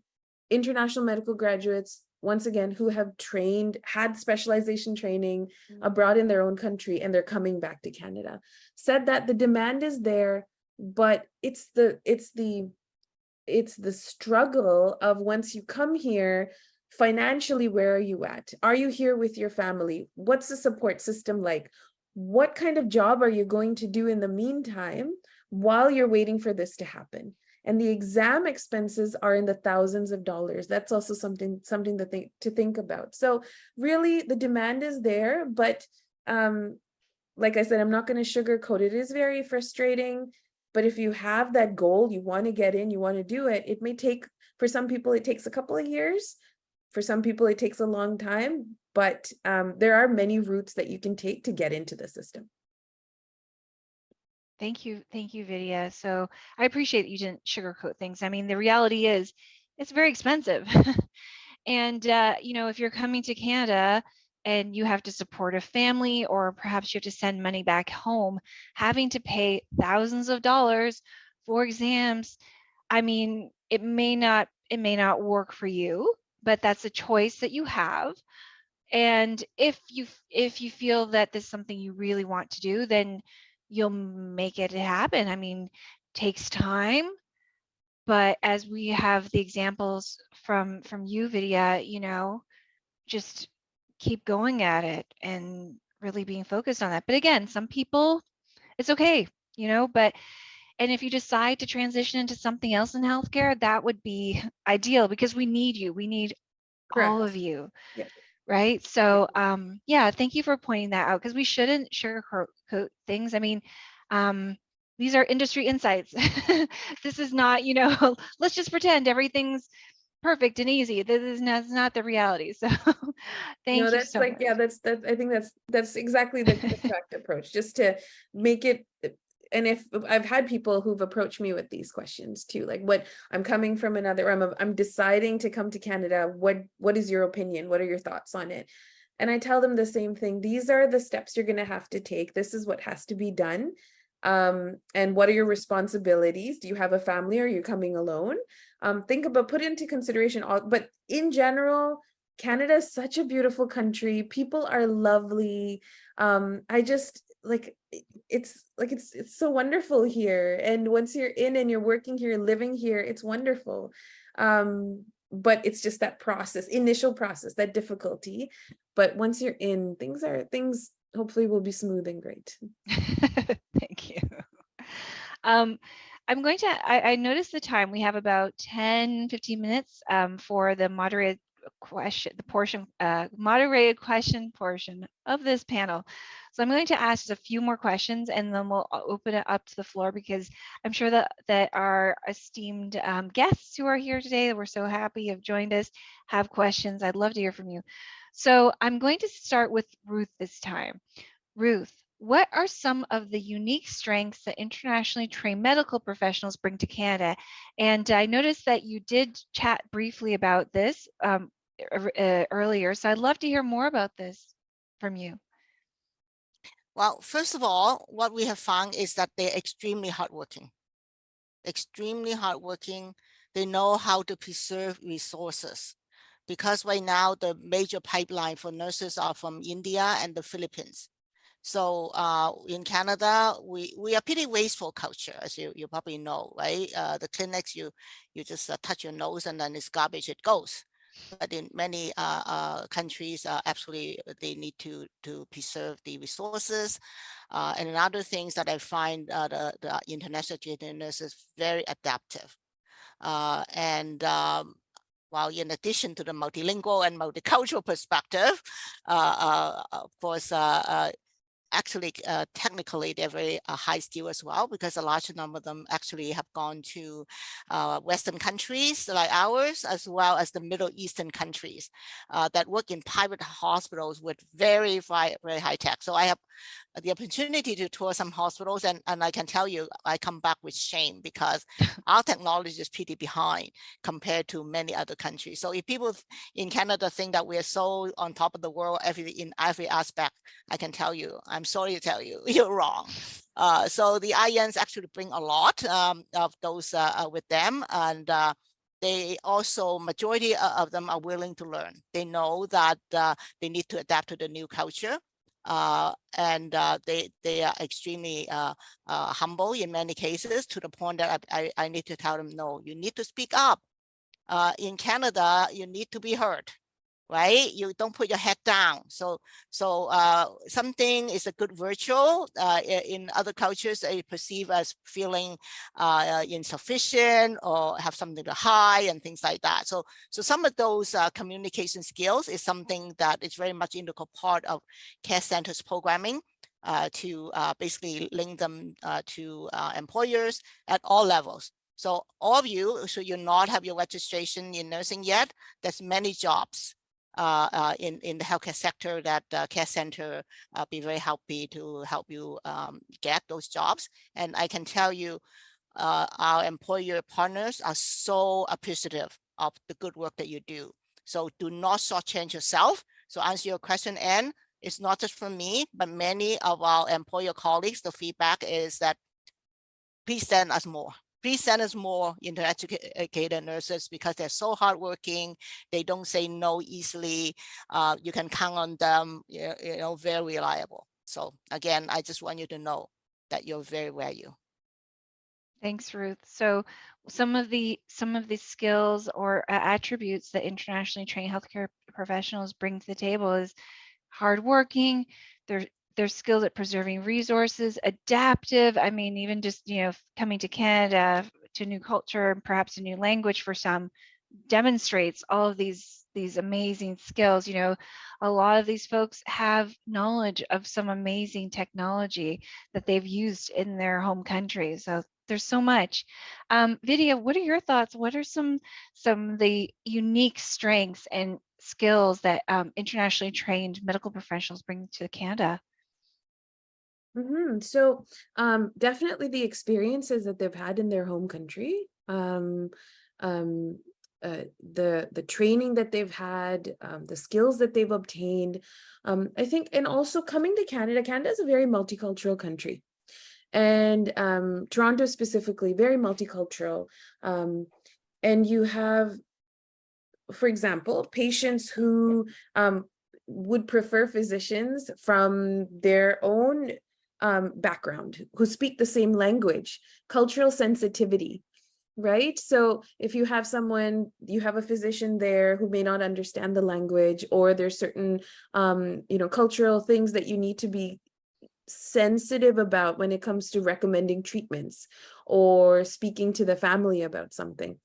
international medical graduates, once again, who have had specialization training abroad in their own country, and they're coming back to Canada. Said that the demand is there, but it's the struggle of, once you come here, financially, where are you at? Are you here with your family? What's the support system like? What kind of job are you going to do in the meantime while you're waiting for this to happen? And the exam expenses are in the thousands of dollars. That's also something to think about. So really, the demand is there, but like I said, I'm not going to sugarcoat it. It is very frustrating. But if you have that goal, you want to get in, you want to do it, it may take, for some people, it takes a couple of years. For some people, it takes a long time. but there are many routes that you can take to get into the system. Thank you, Vidya. So I appreciate that you didn't sugarcoat things. I mean, the reality is it's very expensive. And you know, if you're coming to Canada and you have to support a family, or perhaps you have to send money back home, having to pay thousands of dollars for exams, I mean, it may not work for you, but that's a choice that you have. And if you feel that this is something you really want to do, then you'll make it happen. I mean, takes time, but as we have the examples from you, Vidya, you know, just keep going at it and really being focused on that. But again, some people, it's okay, you know, but and if you decide to transition into something else in healthcare, that would be ideal, because we need you. We need all of Correct. you. Yeah. Right. So yeah, thank you for pointing that out, because we shouldn't sugarcoat things. I mean, these are industry insights. This is not, you know, let's just pretend everything's perfect and easy. This is not the reality. So thank No, you that's so like, much. yeah, I think that's exactly the correct approach, just to make it. And if I've had people who've approached me with these questions too, like, what, I'm coming from another, I'm deciding to come to Canada. What is your opinion? What are your thoughts on it? And I tell them the same thing. These are the steps you're going to have to take. This is what has to be done. And what are your responsibilities? Do you have a family? Or are you coming alone? Think about, put into consideration all, but in general, Canada is such a beautiful country. People are lovely. I just like, it's so wonderful here. And once you're in and you're working here, living here, it's wonderful. But it's just that process, initial process, that difficulty. But once you're in, things hopefully will be smooth and great. Thank you. I'm going to, I noticed the time. We have about 10-15 minutes for the moderated question portion of this panel. So I'm going to ask just a few more questions, and then we'll open it up to the floor, because I'm sure that our esteemed guests who are here today, that we're so happy have joined us, have questions. I'd love to hear from you. So I'm going to start with Ruth this time. Ruth, what are some of the unique strengths that internationally trained medical professionals bring to Canada? And I noticed that you did chat briefly about this earlier, so I'd love to hear more about this from you. Well, first of all, what we have found is that they're extremely hardworking. Extremely hardworking. They know how to preserve resources, because right now the major pipeline for nurses are from India and the Philippines. So in Canada, we are pretty wasteful culture, as you probably know, right? The clinics, you just touch your nose and then it's garbage, it goes. But in many countries, absolutely, they need to preserve the resources. And another things that I find the international gender nurses very adaptive. While in addition to the multilingual and multicultural perspective, of course, actually, technically, they're very high skill as well, because a large number of them actually have gone to Western countries like ours, as well as the Middle Eastern countries that work in private hospitals with very high tech. So I have the opportunity to tour some hospitals, and I can tell you, I come back with shame, because our technology is pretty behind compared to many other countries. So if people in Canada think that we are so on top of the world in every aspect, I can tell you, I'm sorry to tell you, you're wrong. So the INs actually bring a lot of those with them, and they also, majority of them are willing to learn. They know that they need to adapt to the new culture. And they are extremely humble in many cases, to the point that I need to tell them, no, you need to speak up. In Canada, you need to be heard, right? You don't put your head down. So something is a good virtue. In other cultures, they perceive as feeling insufficient or have something to hide and things like that. So some of those communication skills is something that is very much integral part of care centers programming to basically link them to employers at all levels. So all of you, should you not have your registration in nursing yet, there's many jobs in the healthcare sector, that Care Center be very happy to help you get those jobs. And I can tell you, our employer partners are so appreciative of the good work that you do. So do not shortchange yourself. So answer your question, Anne, it's not just from me, but many of our employer colleagues, the feedback is that please send us more. Please send us more educated nurses, because they're so hardworking. They don't say no easily. You can count on them, you know, very reliable. So again, I just want you to know that you're very value. Thanks, Ruth. So some of the skills or attributes that internationally trained healthcare professionals bring to the table is hardworking, their skills at preserving resources, adaptive. I mean, even just, you know, coming to Canada to a new culture and perhaps a new language for some demonstrates all of these amazing skills. You know, a lot of these folks have knowledge of some amazing technology that they've used in their home countries. So there's so much. Vidya, what are your thoughts? What are some of the unique strengths and skills that internationally trained medical professionals bring to Canada? So definitely the experiences that they've had in their home country, the training that they've had, the skills that they've obtained, I think, and also coming to Canada. Canada is a very multicultural country, and Toronto specifically very multicultural. And you have, for example, patients who would prefer physicians from their own background, who speak the same language, cultural sensitivity, right? So if you have someone, you have a physician there who may not understand the language, or there's certain, you know, cultural things that you need to be sensitive about when it comes to recommending treatments or speaking to the family about something.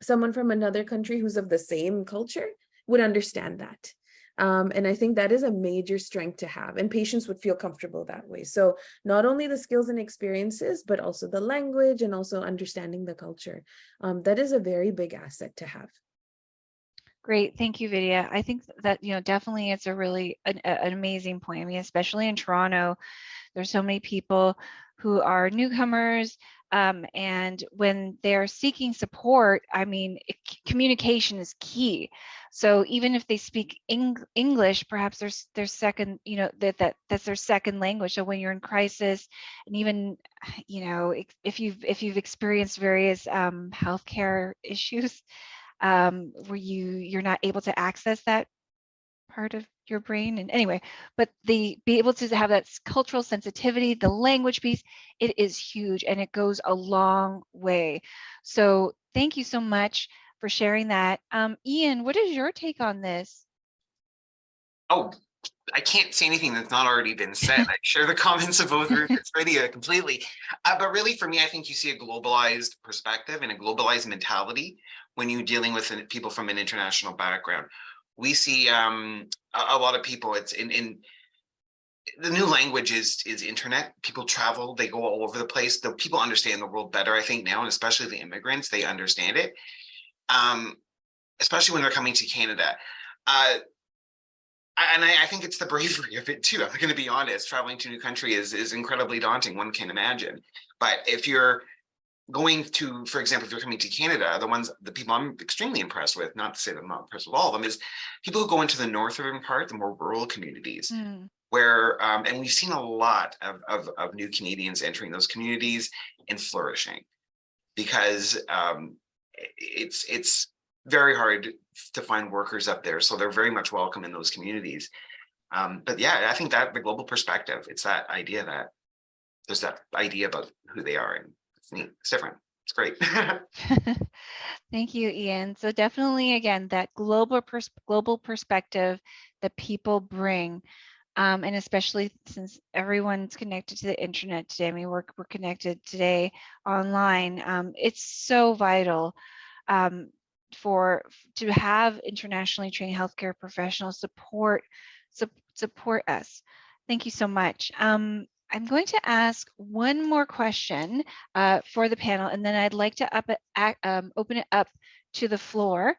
Someone from another country who's of the same culture would understand that. And I think that is a major strength to have, and patients would feel comfortable that way. So not only the skills and experiences, but also the language and also understanding the culture. That is a very big asset to have. Great, thank you, Vidya. I think that, you know, definitely it's a really an amazing point. I mean, especially in Toronto, there's so many people who are newcomers, and when they're seeking support, I mean, communication is key. So even if they speak English, perhaps their second, you know, that's their second language. So when you're in crisis, and even, you know, if you've experienced various healthcare issues, where you're not able to access that part of your brain, and anyway, but be able to have that cultural sensitivity, the language piece, it is huge, and it goes a long way. So thank you so much for sharing that. Ian, what is your take on this? Oh, I can't say anything that's not already been said. I share the comments of both Ruth and Vidya completely. But really, for me, I think you see a globalized perspective and a globalized mentality when you're dealing with people from an international background. We see a lot of people, it's in the new language is internet. People travel, they go all over the place. The people understand the world better, I think, now, and especially the immigrants, they understand it. Especially when they're coming to Canada. I think it's the bravery of it too. I'm going to be honest. Traveling to a new country is incredibly daunting. One can imagine. But if you're going to, for example, if you're coming to Canada, the people I'm extremely impressed with, not to say that I'm not impressed with all of them, is people who go into the northern part, the more rural communities, where, and we've seen a lot of new Canadians entering those communities and flourishing, because it's very hard to find workers up there. So they're very much welcome in those communities. But yeah, I think that the global perspective, it's that idea that there's that idea about who they are, and it's neat. It's different. It's great. Thank you, Ian. So definitely, again, that global perspective that people bring, and especially since everyone's connected to the internet today. I mean, we're connected today online. It's so vital to have internationally trained healthcare professionals support us. Thank you so much. I'm going to ask one more question for the panel, and then I'd like to open it up to the floor.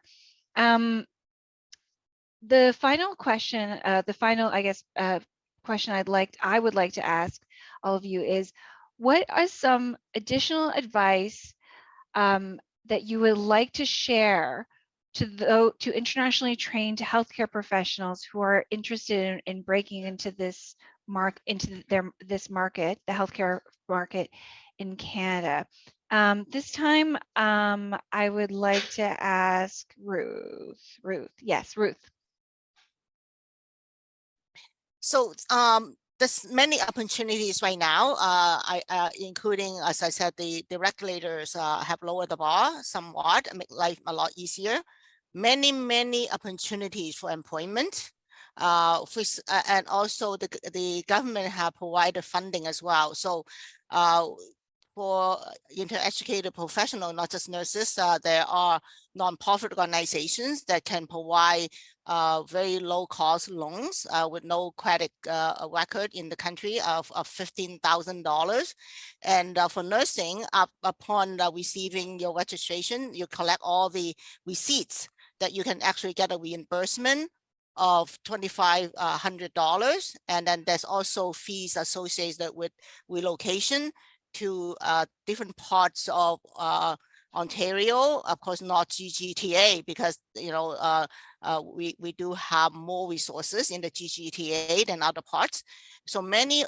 The final question, I guess, question I would like to ask all of you is, what are some additional advice that you would like to share to internationally trained healthcare professionals who are interested in breaking into this market, the healthcare market in Canada? This time, I would like to ask Ruth. Yes, Ruth. So there's many opportunities right now, including, as I said, the regulators have lowered the bar somewhat and make life a lot easier. Many opportunities for employment. And also the government have provided funding as well. So for inter-educated professionals, not just nurses, there are nonprofit organizations that can provide very low cost loans with no credit record in the country of $15,000. And for nursing, upon receiving your registration, you collect all the receipts that you can actually get a reimbursement of $2,500. And then there's also fees associated with relocation to different parts of Ontario, of course, not GGTA, because we do have more resources in the GGTA than other parts. So many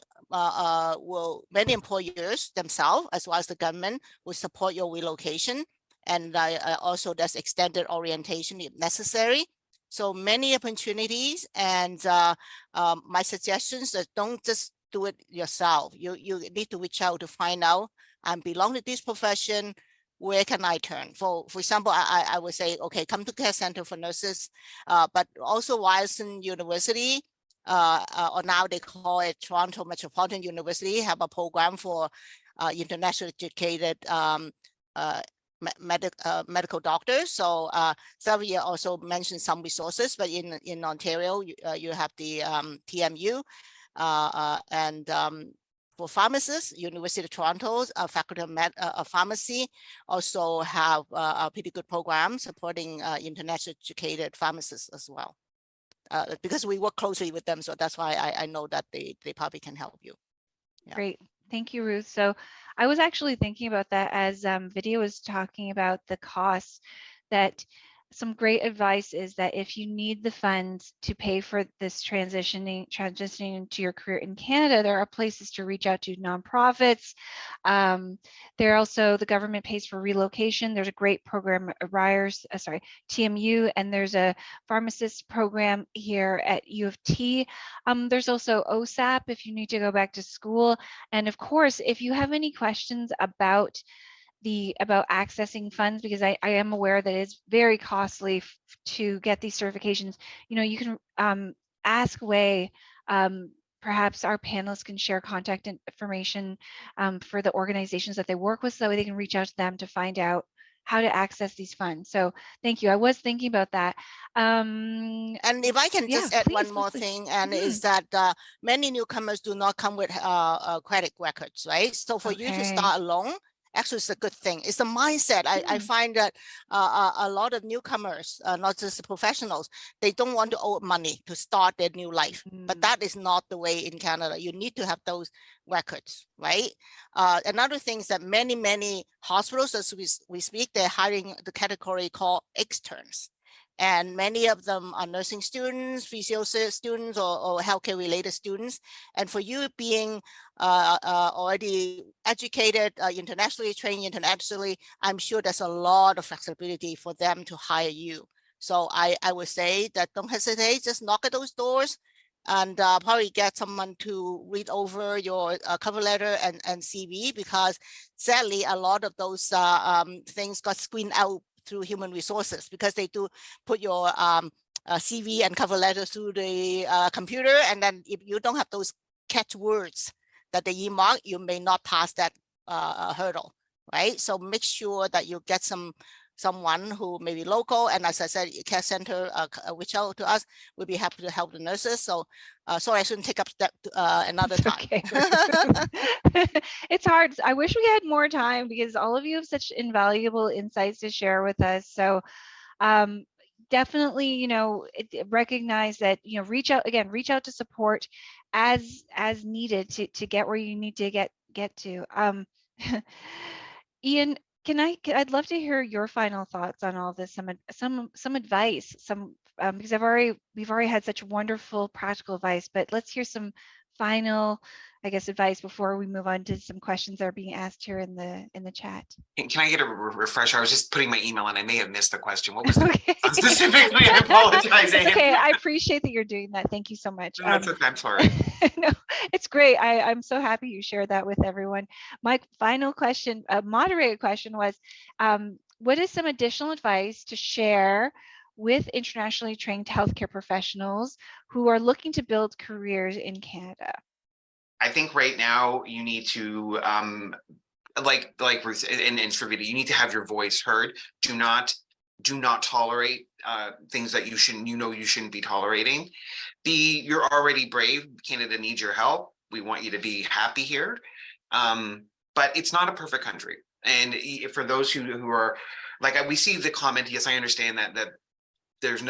employers themselves, as well as the government, will support your relocation, and also there's extended orientation if necessary. So many opportunities, and my suggestions is don't just do it yourself. You need to reach out to find out, I belong to this profession, where can I turn? For example, I would say, okay, come to Care Center for Nurses, but also Ryerson University, or now they call it Toronto Metropolitan University, have a program for internationally educated medical doctors. So Xavier also mentioned some resources, but in Ontario, you have the TMU, and for pharmacists, University of Toronto's Faculty of Pharmacy also have a pretty good program supporting internationally educated pharmacists as well. Because we work closely with them, so that's why I know that they probably can help you. Yeah. Great. Thank you, Ruth. So I was actually thinking about that as Vidya was talking about the costs, that some great advice is that if you need the funds to pay for this transitioning into your career in Canada, there are places to reach out to, nonprofits. There also, the government pays for relocation. There's a great program at TMU, and there's a pharmacist program here at U of T. There's also OSAP if you need to go back to school. And of course, if you have any questions about accessing funds, because I am aware that it's very costly to get these certifications, you can ask Wei. Perhaps our panelists can share contact information for the organizations that they work with, so that way they can reach out to them to find out how to access these funds. So thank you. I was thinking about that. And if I can just add one more thing, and is that many newcomers do not come with credit records, right? So for you to start alone, actually, it's a good thing. It's a mindset. I find that a lot of newcomers, not just professionals, they don't want to owe money to start their new life. But that is not the way in Canada. You need to have those records, right? Another thing is that many hospitals, as we speak, they're hiring the category called externs. And many of them are nursing students, physio students, or healthcare related students. And for you being already educated, internationally trained internationally, I'm sure there's a lot of flexibility for them to hire you. So I would say that don't hesitate, just knock at those doors, and probably get someone to read over your cover letter and CV, because sadly, a lot of those things got screened out through human resources, because they do put your CV and cover letter through the computer, and then if you don't have those catch words that they earmark, you may not pass that hurdle, right? So make sure that you get someone who may be local, and as I said, Care Center reach out to us. We'll be happy to help the nurses. So sorry, I shouldn't take up that another time. Okay. It's hard. I wish we had more time, because all of you have such invaluable insights to share with us. So definitely, recognize that, reach out to support as needed to get where you need to get to. Ian, I'd love to hear your final thoughts on all this, some advice, because we've already had such wonderful practical advice, but let's hear some final, I guess, advice before we move on to some questions that are being asked here in the chat. Can I get a refresher? I was just putting my email and I may have missed the question. What was the Okay. specifically? I apologize. It's okay. I appreciate that you're doing that. Thank you so much. That's okay. I'm sorry. No, it's great. I'm so happy you shared that with everyone. My final question, moderated question was, what is some additional advice to share with internationally trained healthcare professionals who are looking to build careers in Canada? I think right now you need to, like Ruth and Srivita, you need to have your voice heard. Do not tolerate things that you shouldn't be tolerating. You're already brave. Canada needs your help. We want you to be happy here. But it's not a perfect country. And for those who are, like, we see the comment, yes, I understand that there's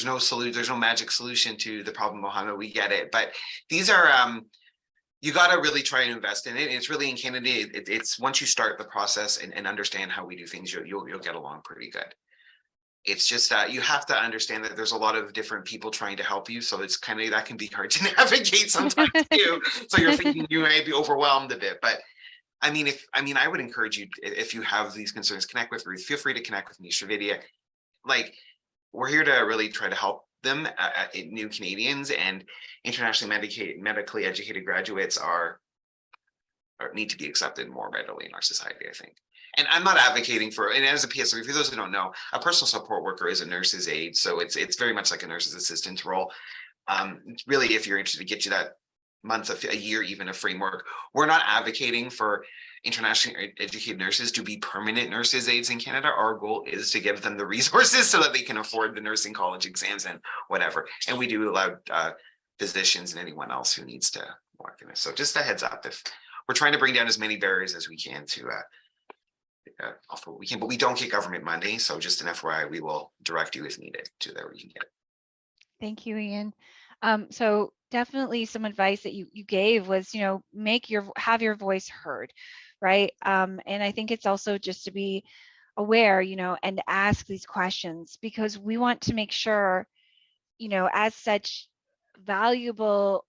no solution, there's no magic solution to the problem, Mohammed. We get it. But these are you got to really try and invest in it. It's really in Canada. It's once you start the process and understand how we do things, you'll get along pretty good. It's just you have to understand that there's a lot of different people trying to help you. So it's kind of, that can be hard to navigate sometimes too. So you're thinking you may be overwhelmed a bit, but I mean, I would encourage you, if you have these concerns, connect with Ruth. Feel free to connect with me, Srivita. Like, we're here to really try to help them, new Canadians, and internationally medically educated graduates need to be accepted more readily in our society, I think. And I'm not advocating for, and as a PSW, for those who don't know, a personal support worker is a nurse's aide. So it's very much like a nurse's assistant role. Really, if you're interested to get you that month, a year, even a framework, we're not advocating for internationally educated nurses to be permanent nurses aides in Canada. Our goal is to give them the resources so that they can afford the nursing college exams and whatever. And we do allow physicians and anyone else who needs to work in this. So just a heads up, if we're trying to bring down as many barriers as we can to offer what we can, but we don't get government money. So just an FYI, we will direct you if needed to there we can get it. Thank you, Ian. So definitely some advice that you gave was, have your voice heard, right? And I think it's also just to be aware, and ask these questions, because we want to make sure, as such valuable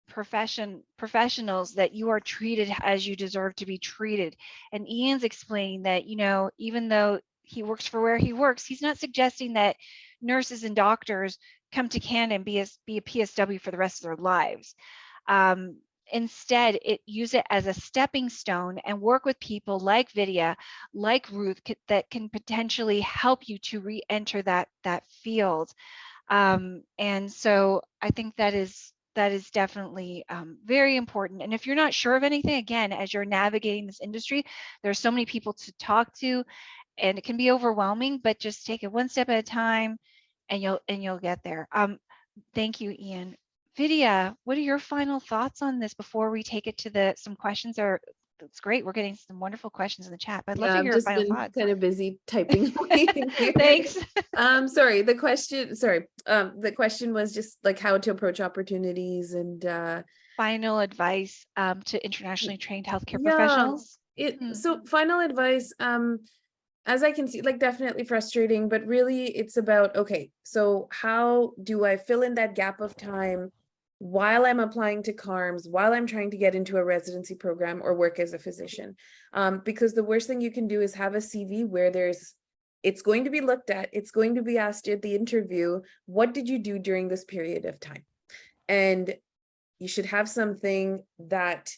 professionals, that you are treated as you deserve to be treated. And Ian's explaining that, even though he works for where he works, he's not suggesting that nurses and doctors come to Canada and be a PSW for the rest of their lives. Instead, use it as a stepping stone and work with people like Vidya, like Ruth, that can potentially help you to re-enter that field. And so I think that is definitely very important. And if you're not sure of anything, again, as you're navigating this industry, there's so many people to talk to, and it can be overwhelming, but just take it one step at a time, and you'll get there. Thank you, Ian. Vidya, what are your final thoughts on this before we take it to some questions? It's great. We're getting some wonderful questions in the chat, but I'd love to hear your final thoughts. I've just been kind of busy typing away here. Thanks. Sorry, the question was just like how to approach opportunities and final advice to internationally trained healthcare professionals. So final advice, as I can see, like, definitely frustrating, but really it's about, okay, so how do I fill in that gap of time while I'm applying to CARMS, while I'm trying to get into a residency program or work as a physician? Because the worst thing you can do is have a CV where it's going to be looked at, it's going to be asked at the interview, what did you do during this period of time? And you should have something that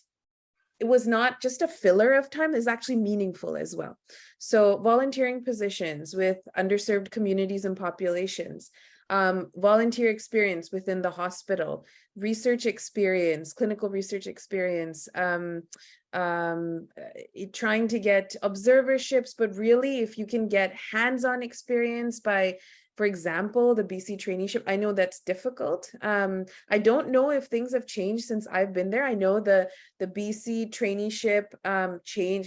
it was not just a filler of time, is actually meaningful as well. So volunteering positions with underserved communities and populations, volunteer experience within the hospital, research experience, clinical research experience, trying to get observerships, but really if you can get hands-on experience by For example, the BC traineeship, I know that's difficult. I don't know if things have changed since I've been there. I know the BC traineeship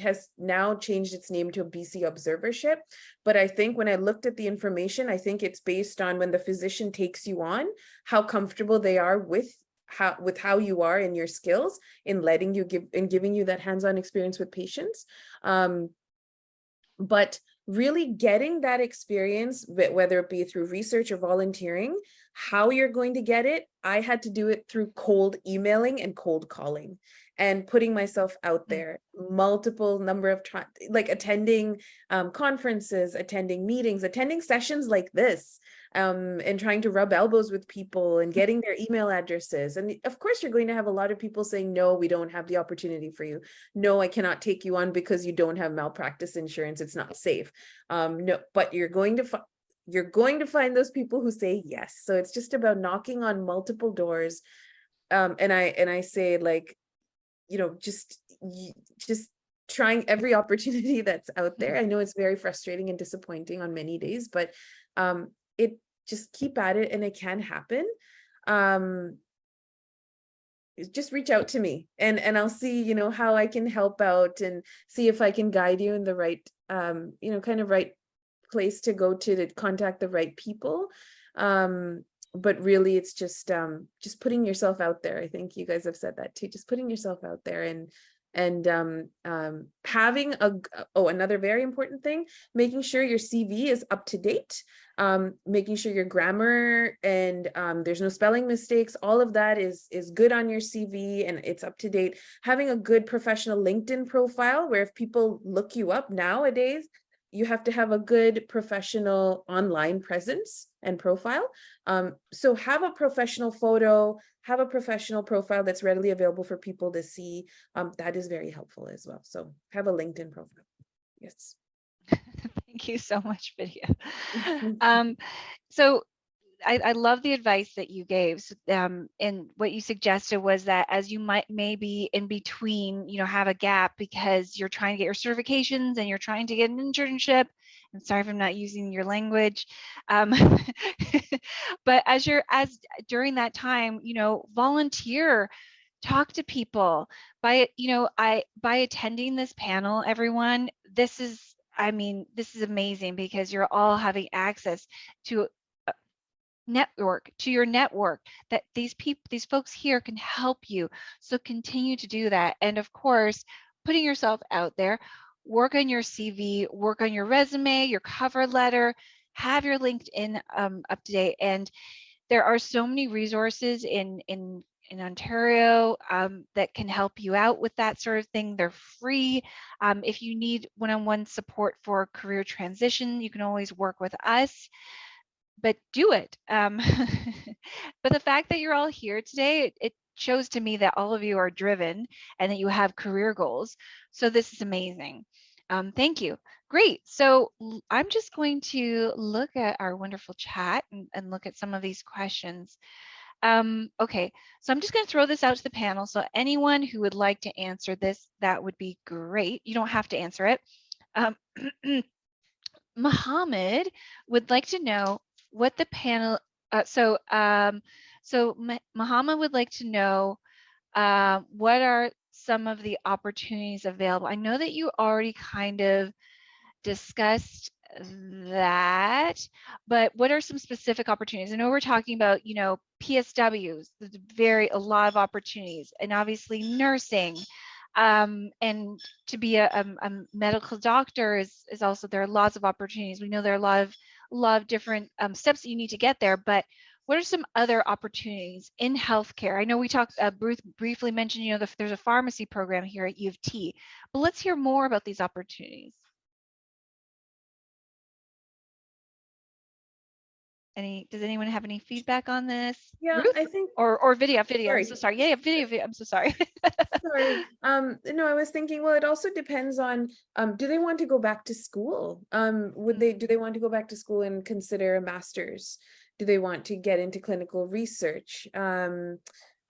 has now changed its name to a BC observership. But I think when I looked at the information, I think it's based on when the physician takes you on, how comfortable they are with how you are in your skills in letting you giving you that hands-on experience with patients. But really getting that experience, whether it be through research or volunteering, how you're going to get it, I had to do it through cold emailing and cold calling and putting myself out there multiple number of times, like attending conferences, attending meetings, attending sessions like this, and trying to rub elbows with people and getting their email addresses. And of course, you're going to have a lot of people saying, no, we don't have the opportunity for you. No, I cannot take you on because you don't have malpractice insurance. It's not safe. No, but you're going to find those people who say yes. So it's just about knocking on multiple doors. And I say, like, you know, just trying every opportunity that's out there. I know it's very frustrating and disappointing on many days, but it just keep at it and it can happen. Just reach out to me and I'll see, you know, how I can help out and see if I can guide you in the right, you know, kind of right place to go to contact the right people. But really it's just putting yourself out there. I think you guys have said that too, just putting yourself out there and having another very important thing, making sure your CV is up to date, making sure your grammar and there's no spelling mistakes, all of that is good on your CV and it's up to date. Having a good professional LinkedIn profile where if people look you up nowadays, you have to have a good professional online presence and profile. So have a professional photo, have a professional profile that's readily available for people to see. That is very helpful as well. So have a LinkedIn profile. Yes. Thank you so much, Vidya. So I love the advice that you gave. And what you suggested was that as you maybe in between, you know, have a gap because you're trying to get your certifications and you're trying to get an internship. I'm sorry if I'm not using your language. But as during that time, you know, volunteer, talk to people by attending this panel, everyone. This is amazing because you're all having access to your network that these folks here can help you. So continue to do that. And of course, putting yourself out there, work on your CV, work on your resume, your cover letter, have your LinkedIn up to date. And there are so many resources in Ontario that can help you out with that sort of thing. They're free. If you need one-on-one support for career transition, you can always work with us. But do it. But the fact that you're all here today, it shows to me that all of you are driven and that you have career goals. So this is amazing. Thank you. Great. So I'm just going to look at our wonderful chat and look at some of these questions. Okay, so I'm just going to throw this out to the panel. So anyone who would like to answer this, that would be great. You don't have to answer it. Mohammed would like to know what the panel, Mohammed would like to know what are some of the opportunities available. I know that you already kind of discussed that, but what are some specific opportunities? I know we're talking about, you know, PSWs, a lot of opportunities, and obviously nursing. And to be a medical doctor is also, there are lots of opportunities. We know there are a lot of different steps that you need to get there, but what are some other opportunities in healthcare? I know we talked, Bruce briefly mentioned, you know, there's a pharmacy program here at U of T, but let's hear more about these opportunities. Does anyone have any feedback on this? Yeah, Ruth? I think, or video. sorry. I'm so sorry. Yeah, video. I'm so sorry. Sorry. No, I was thinking, well, it also depends on, do they want to go back to school? Do they want to go back to school and consider a master's? Do they want to get into clinical research?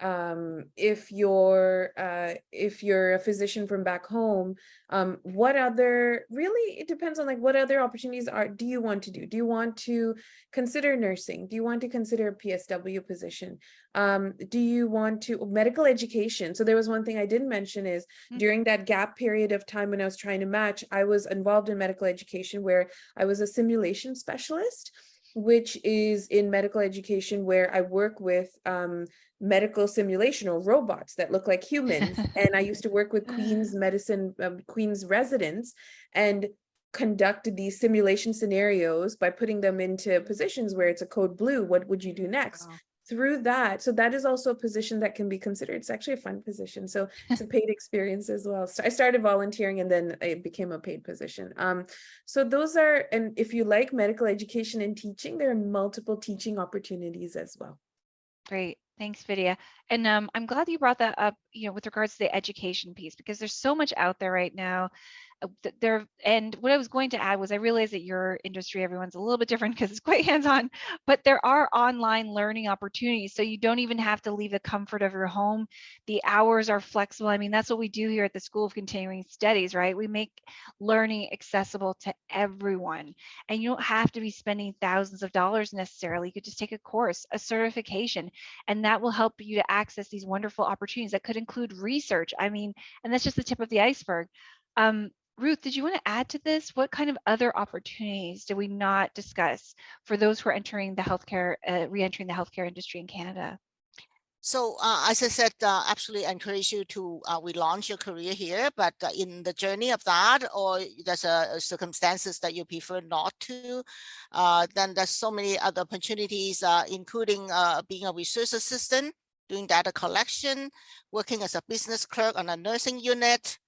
if you're a physician from back home, what other, really it depends on like what other opportunities do you want to do? Do you want to consider nursing? Do you want to consider a PSW position? Do you want to medical education? So there was one thing I didn't mention is during that gap period of time when I was trying to match, I was involved in medical education where I was a simulation specialist, which is in medical education where I work with medical simulation or robots that look like humans. And I used to work with Queen's residents and conduct these simulation scenarios by putting them into positions where it's a code blue. What would you do next? Wow. Through that. So that is also a position that can be considered. It's actually a fun position. So it's a paid experience as well. So I started volunteering and then it became a paid position. So those are, and if you like medical education and teaching, there are multiple teaching opportunities as well. Great. Thanks, Vidya. And I'm glad you brought that up, with regards to the education piece, because there's so much out there right now. And what I was going to add was I realized that your industry, everyone's a little bit different because it's quite hands-on, but there are online learning opportunities. So you don't even have to leave the comfort of your home. The hours are flexible. I mean, that's what we do here at the School of Continuing Studies, right? We make learning accessible to everyone. And you don't have to be spending thousands of dollars necessarily. You could just take a course, a certification, and that will help you to access these wonderful opportunities that could include research. I mean, and that's just the tip of the iceberg. Ruth, did you want to add to this? What kind of other opportunities did we not discuss for those who are entering the healthcare, re-entering the healthcare industry in Canada? So as I said, absolutely encourage you to relaunch your career here, but in the journey of that, or there's circumstances that you prefer not to, then there's so many other opportunities, including being a research assistant, doing data collection, working as a business clerk on a nursing unit,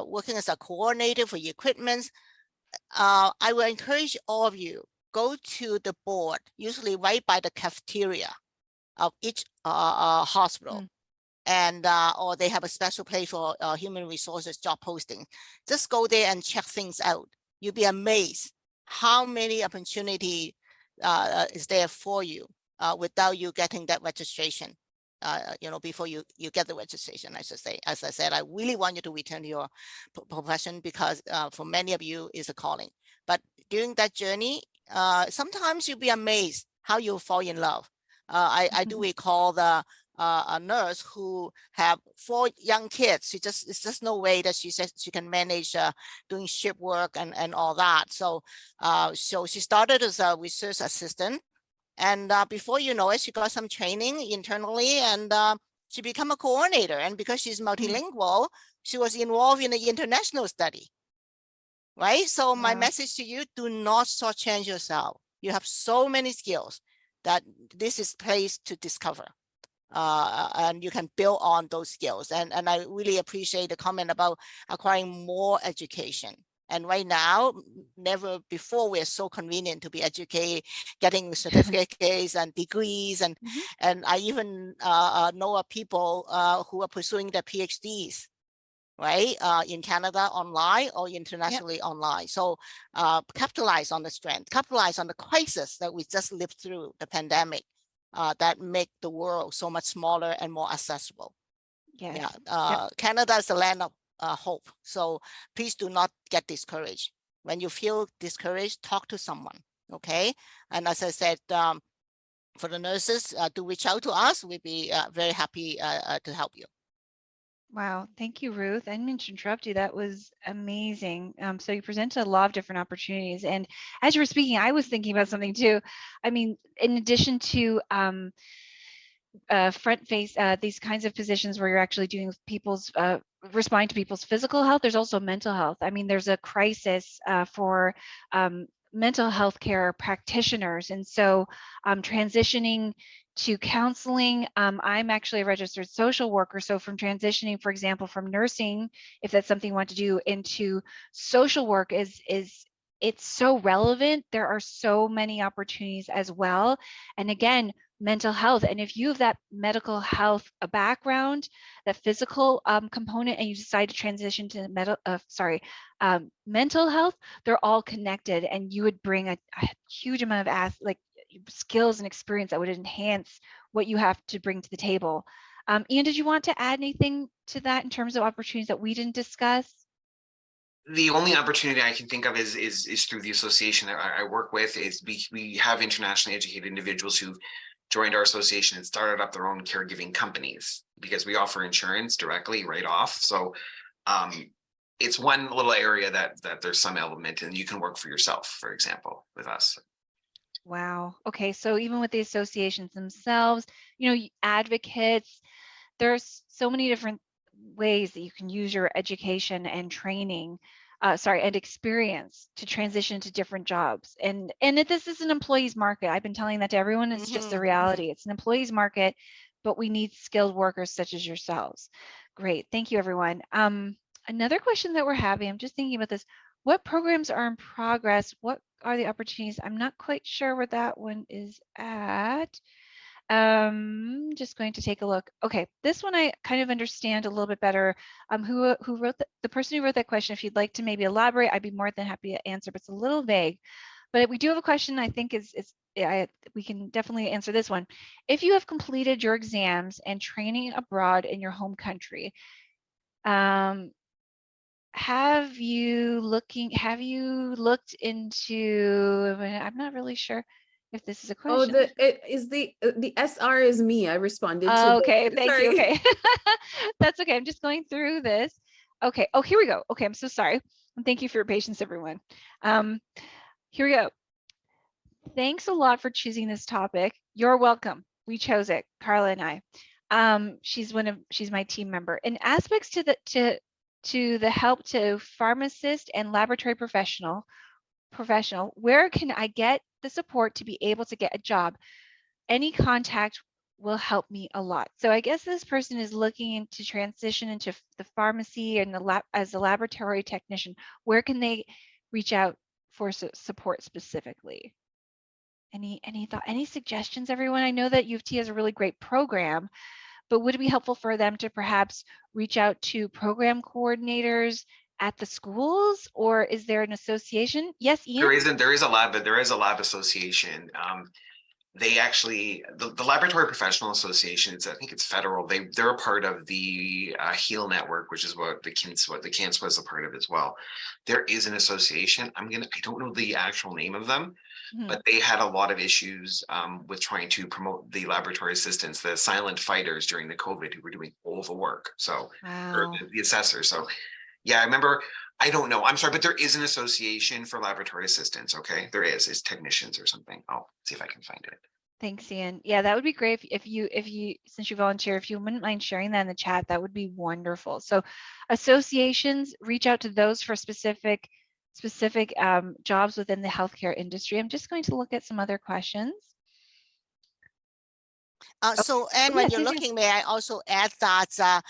working as a coordinator for equipment. I will encourage all of you, go to the board, usually right by the cafeteria of each hospital, and or they have a special place for human resources job posting. Just go there and check things out. You'll be amazed how many opportunity is there for you without you getting that registration. Before you get the registration, I should say. As I said, I really want you to return to your profession because for many of you is a calling. But during that journey, sometimes you'll be amazed how you fall in love. I do recall a nurse who have 4 young kids. It's just no way that she says she can manage doing shift work and all that. So she started as a research assistant, and before you know it, she got some training internally, and she became a coordinator. And because she's multilingual, she was involved in the international study. Right. So my message to you: do not shortchange yourself. You have so many skills that this is place to discover, and you can build on those skills. And I really appreciate the comment about acquiring more education. And right now, never before, we're so convenient to be educated, getting certificates and degrees. And I even know of people who are pursuing their PhDs, right, in Canada online or internationally online. So capitalize on the strength, capitalize on the crisis that we just lived through, the pandemic, that make the world so much smaller and more accessible. Yes. Canada is the land of hope. So please do not get discouraged. When you feel discouraged, talk to someone, okay? And as I said, for the nurses, do reach out to us. We'd be very happy to help you. Wow, thank you, Ruth. I didn't mean to interrupt you. That was amazing. So you presented a lot of different opportunities. And as you were speaking, I was thinking about something too. I mean, in addition to front face, these kinds of positions where you're actually doing people's, responding to people's physical health, there's also mental health. I mean, there's a crisis for mental health care practitioners. And so transitioning to counseling, I'm actually a registered social worker. So from transitioning, for example, from nursing, if that's something you want to do, into social work it's so relevant. There are so many opportunities as well. And again, mental health. And if you have that medical health background, that physical component, and you decide to transition to mental health, they're all connected, and you would bring a huge amount of skills and experience that would enhance what you have to bring to the table. Ian, did you want to add anything to that in terms of opportunities that we didn't discuss? The only opportunity I can think of is through the association that I work with. Is we have internationally educated individuals who've joined our association and started up their own caregiving companies because we offer insurance directly right off. So it's one little area that there's some element, and you can work for yourself, for example, with us. Wow. Okay. So even with the associations themselves, advocates, there's so many different ways that you can use your education and training, and experience to transition to different jobs. And this is an employee's market. I've been telling that to everyone. It's just the reality. It's an employee's market, but we need skilled workers such as yourselves. Great. Thank you, everyone. Another question that we're having, I'm just thinking about this. What programs are in progress? What are the opportunities? I'm not quite sure where that one is at. Just going to take a look. Okay, this one I kind of understand a little bit better. Who wrote the person who wrote that question? If you'd like to maybe elaborate, I'd be more than happy to answer, but it's a little vague. But we do have a question. I think we can definitely answer this one. If you have completed your exams and training abroad in your home country, have you looked into? I'm not really sure if this is a question. The SR is me. I responded to okay, thank sorry. you. Okay. That's okay. I'm just going through this. Okay. Oh, here we go. Okay, I'm so sorry. And thank you for your patience, everyone. Here we go. Thanks a lot for choosing this topic. You're welcome. We chose it, Carla and I. She's my team member. In aspects to the help to pharmacist and laboratory professional, where can I get the support to be able to get a job? Any contact will help me a lot. So I guess this person is looking to transition into the pharmacy and the lab as a laboratory technician. Where can they reach out for support specifically? Any suggestions, everyone? I know that U of T has a really great program, but would it be helpful for them to perhaps reach out to program coordinators at the schools, or is there an association? Yes, Ian? There is a lab association. They actually, the Laboratory Professional Association, I think it's federal. They're a part of the HEAL network, which is what the CANSWA is a part of as well. There is an association. I don't know the actual name of them, but they had a lot of issues with trying to promote the laboratory assistants, the silent fighters during the COVID who were doing all the work. So the assessors. So yeah, I remember. I don't know. I'm sorry, but there is an association for laboratory assistants. Okay, there is. It's technicians or something. I'll see if I can find it. Thanks, Ian. Yeah, that would be great if you since you volunteer, if you wouldn't mind sharing that in the chat, that would be wonderful. So, associations, reach out to those for specific jobs within the healthcare industry. I'm just going to look at some other questions. So, Anne, when you're looking, may I also add that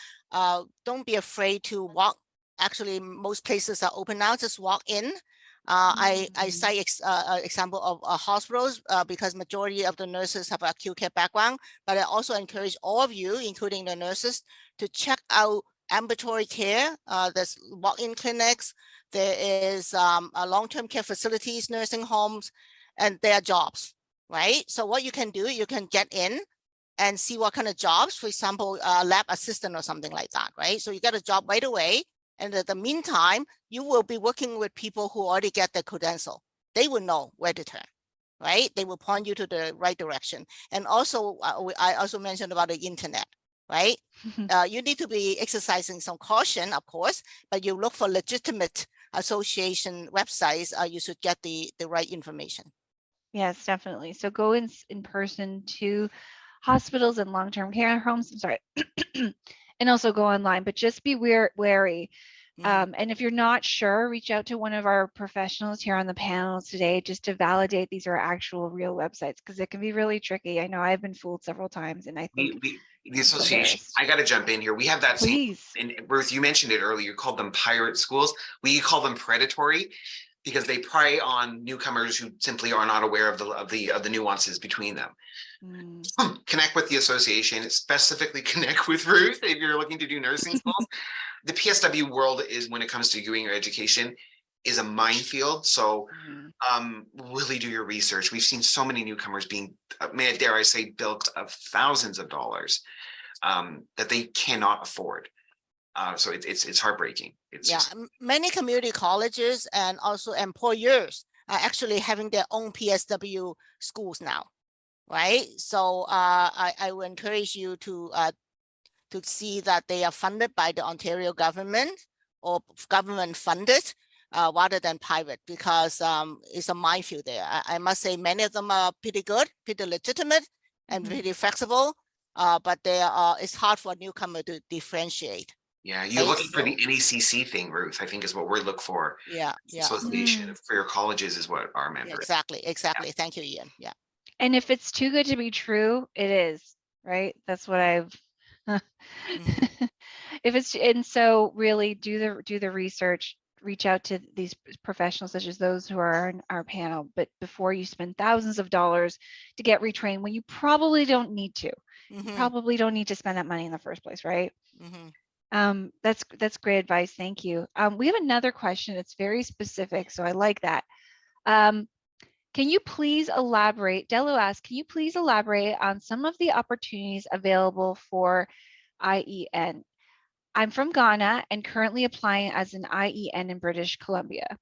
don't be afraid to walk. Actually, most places are open now. Just walk in. I cite example of hospitals because majority of the nurses have acute care background, but I also encourage all of you, including the nurses, to check out ambulatory care. There's walk-in clinics. There is long-term care facilities, nursing homes, and there are jobs, right? So what you can do, you can get in and see what kind of jobs, for example, lab assistant or something like that, right? So you get a job right away. And in the meantime, you will be working with people who already get the credential. They will know where to turn, right? They will point you to the right direction. And also, I also mentioned about the internet, right? You need to be exercising some caution, of course, but you look for legitimate association websites, you should get the right information. Yes, definitely. So go in person to hospitals and long-term care homes. I'm sorry. And also go online, but just be wary. And if you're not sure, reach out to one of our professionals here on the panel today just to validate these are actual real websites, because it can be really tricky. I know I've been fooled several times, and I think the association, I got to jump in here. We have that Please. same, and Ruth, you mentioned it earlier, you called them pirate schools. We call them predatory because they prey on newcomers who simply are not aware of the nuances between them. Connect with the association, specifically connect with Ruth if you're looking to do nursing schools. The PSW world is, when it comes to doing your education, is a minefield. So really do your research. We've seen so many newcomers being, dare I say, bilked of thousands of dollars. that they cannot afford. So it's heartbreaking. It's Yeah, just, many community colleges and also employers are actually having their own PSW schools now, right? So I would encourage you to see that they are funded by the Ontario government or government funded rather than private, because it's a minefield there. I must say many of them are pretty good, pretty legitimate, and pretty flexible, but it's hard for a newcomer to differentiate. yeah, you're Right, looking for the so- NACC thing, Ruth, I think is what we're looking for. Yeah, yeah. Association for your colleges is what our Yeah, member is. exactly. Thank you, Ian. Yeah. And if it's too good to be true, it is, right? That's what I've if it's, and so really do the research, reach out to these professionals such as those who are on our panel, but before you spend thousands of dollars to get retrained when you probably don't need to. You probably don't need to spend that money in the first place, right? That's great advice. Thank you. We have another question. It's very specific, so I like that. Can you please elaborate? Delo asks, can you please elaborate on some of the opportunities available for IEN? I'm from Ghana and currently applying as an IEN in British Columbia.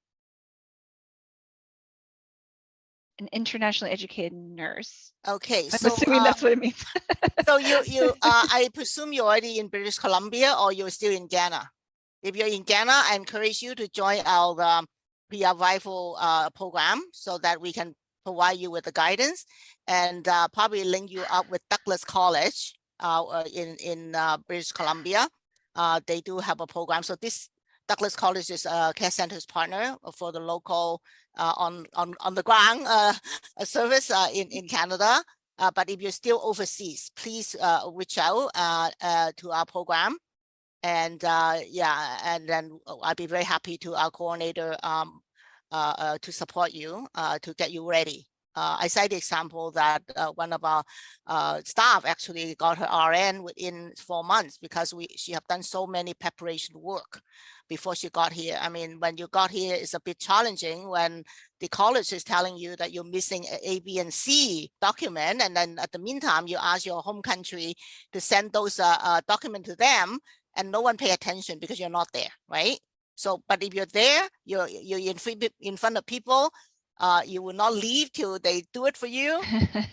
An internationally educated nurse. Okay, I'm so assuming that's what it means. so I presume you're already in British Columbia or you're still in Ghana. If you're in Ghana, I encourage you to join our PR Rifle program so that we can provide you with the guidance and probably link you up with Douglas College in British Columbia. They do have a program. So this Douglas College is a Care Centers partner for the local on the ground service in Canada. But if you're still overseas, please reach out to our program. And yeah, and then I'd be very happy to our coordinator to support you to get you ready. I cite the example that one of our staff actually got her RN within 4 months because she have done so many preparation work before she got here. I mean, when you got here, it's a bit challenging when the college is telling you that you're missing A, B, and C document, and then at the meantime, you ask your home country to send those documents to them, and no one pay attention because you're not there, right? So, but if you're there, you're in front of people, you will not leave till they do it for you,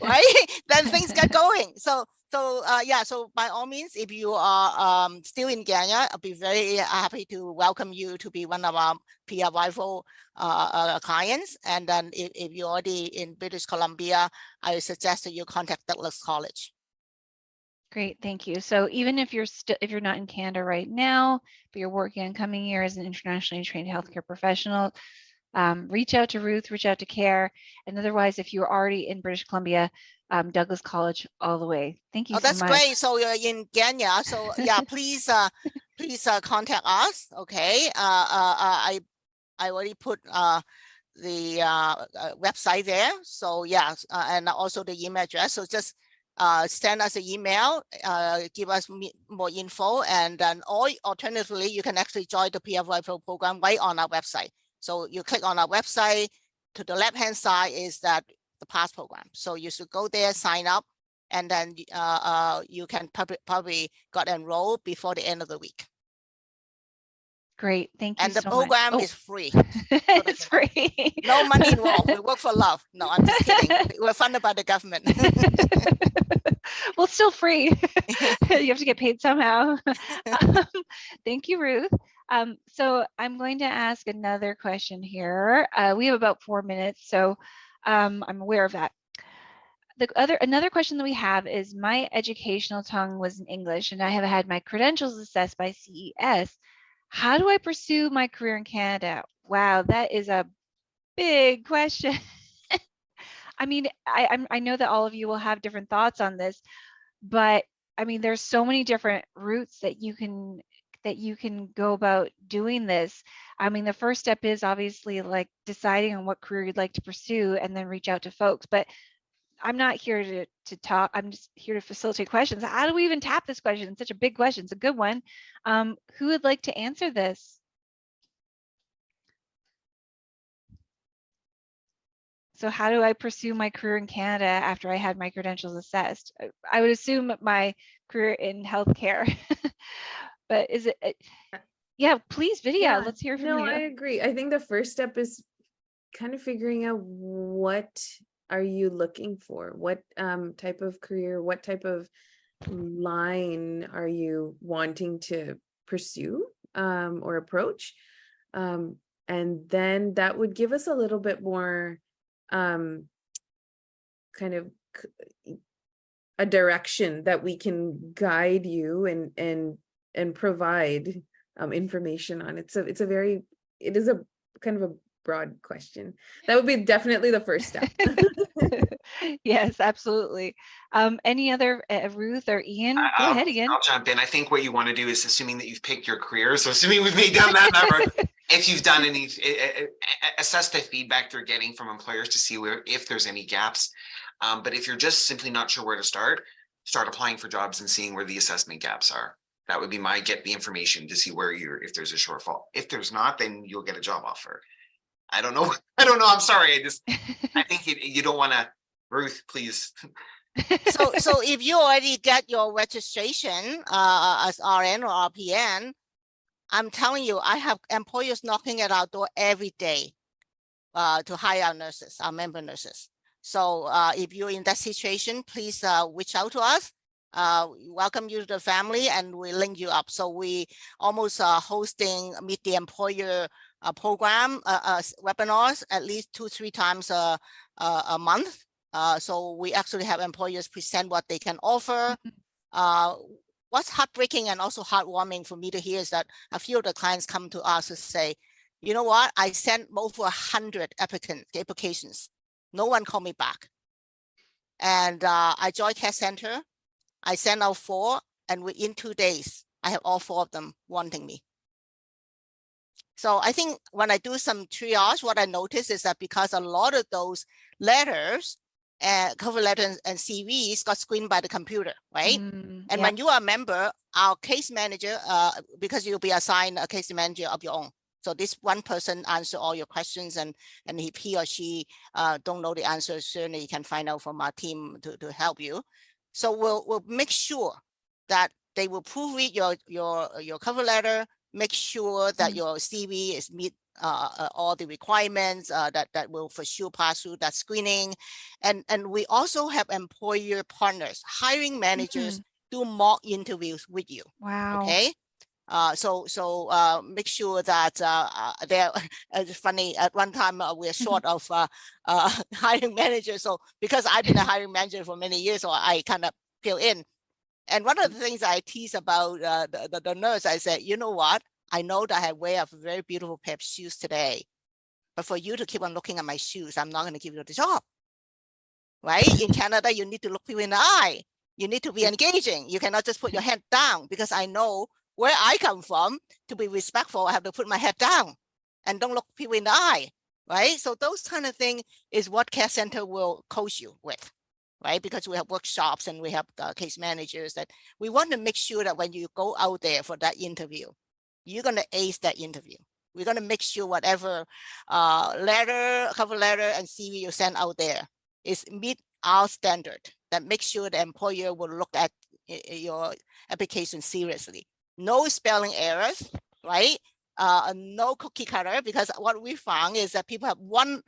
right? Then things get going. So yeah, so by all means, if you are still in Ghana, I'll be very happy to welcome you to be one of our PR Rifle clients. And then if you're already in British Columbia, I suggest that you contact Douglas College. Great, thank you. So even if you're not in Canada right now, but you're working on coming here as an internationally trained healthcare professional, reach out to Ruth, reach out to CARE, and otherwise, if you're already in British Columbia, Douglas College all the way. Thank you so much. Oh, that's great. So you're in Ghana. So yeah, please contact us. Okay. I already put the website there. So yeah, and also the email address. So just send us an email, give us more info, and then or alternatively, you can actually join the PR Rifle program right on our website. So you click on our website, to the left-hand side is that the PASS program. So you should go there, sign up, and then you can probably got enrolled before the end of the week. Great, thank you and the so program much. is free. It's free. No money involved. We work for love. No, I'm just kidding. We're funded by the government. Well, it's still free. You have to get paid somehow. Thank you, Ruth. So I'm going to ask another question here. We have about 4 minutes, so I'm aware of that. Another question that we have is, my educational tongue was in English and I have had my credentials assessed by CES. How do I pursue my career in Canada? Wow, that is a big question. I mean, I know that all of you will have different thoughts on this, but I mean, there's so many different routes that you can go about doing this. I mean, the first step is obviously like deciding on what career you'd like to pursue and then reach out to folks. But I'm not here to talk. I'm just here to facilitate questions. How do we even tap this question? It's such a big question. It's a good one. Who would like to answer this? So how do I pursue my career in Canada after I had my credentials assessed? I would assume my career in healthcare, but is it? Yeah, please, Vidya, let's hear from No, you. I agree. I think the first step is kind of figuring out what are you looking for? What type of career, what type of line are you wanting to pursue or approach? And then that would give us a little bit more kind of a direction that we can guide you and provide information on. It is a kind of a broad question. That would be definitely the first step. Yes, absolutely. Any other, Ruth or Ian? Go ahead again. I'll jump in. I think what you want to do is, assuming that you've picked your career, so assuming we've made down that road, if you've done any, assess the feedback they're getting from employers to see if there's any gaps. But if you're just simply not sure where to start applying for jobs and seeing where the assessment gaps are. That would be my get the information to see if there's a shortfall. If there's not, then you'll get a job offer. I don't know. I'm sorry. I think you don't want to. Ruth, please. So if you already get your registration as RN or RPN, I'm telling you, I have employers knocking at our door every day to hire our nurses, our member nurses. So if you're in that situation, please reach out to us. Welcome you to the family, and we link you up. So we almost hosting Meet the Employer program webinars at least 2-3 times a month. So we actually have employers present what they can offer. What's heartbreaking and also heartwarming for me to hear is that a few of the clients come to us and say, you know what, I sent over 100 applications. No one called me back. And I joined Care Center. I sent out 4, and within 2 days, I have all 4 of them wanting me. So I think when I do some triage, what I notice is that because a lot of those letters, cover letters and CVs got screened by the computer, right? And yeah. when you are a member, our case manager, because you'll be assigned a case manager of your own. So this one person answer all your questions, and if he or she don't know the answer, certainly you can find out from our team to help you. So we'll make sure that they will proofread your cover letter, make sure that your CV is meet all the requirements that will for sure pass through that screening. And we also have employer partners, hiring managers do mock interviews with you. Wow. Okay. So make sure that they're it's funny, at one time we're short of hiring managers. So because I've been a hiring manager for many years, so I kind of fill in. And one of the things I tease about the nurse, I said, you know what? I know that I wear a very beautiful pair of shoes today, but for you to keep on looking at my shoes, I'm not going to give you the job. Right? In Canada, you need to look people in the eye. You need to be engaging. You cannot just put your head down, because I know where I come from. To be respectful, I have to put my head down and don't look people in the eye. Right? So those kind of things is what Care Center will coach you with. Right? Because we have workshops and we have case managers that we want to make sure that when you go out there for that interview, you're going to ace that interview. We're going to make sure whatever cover letter and CV you send out there is meet our standard, that make sure the employer will look at your application seriously. No spelling errors, right? No cookie cutter, because what we found is that people have one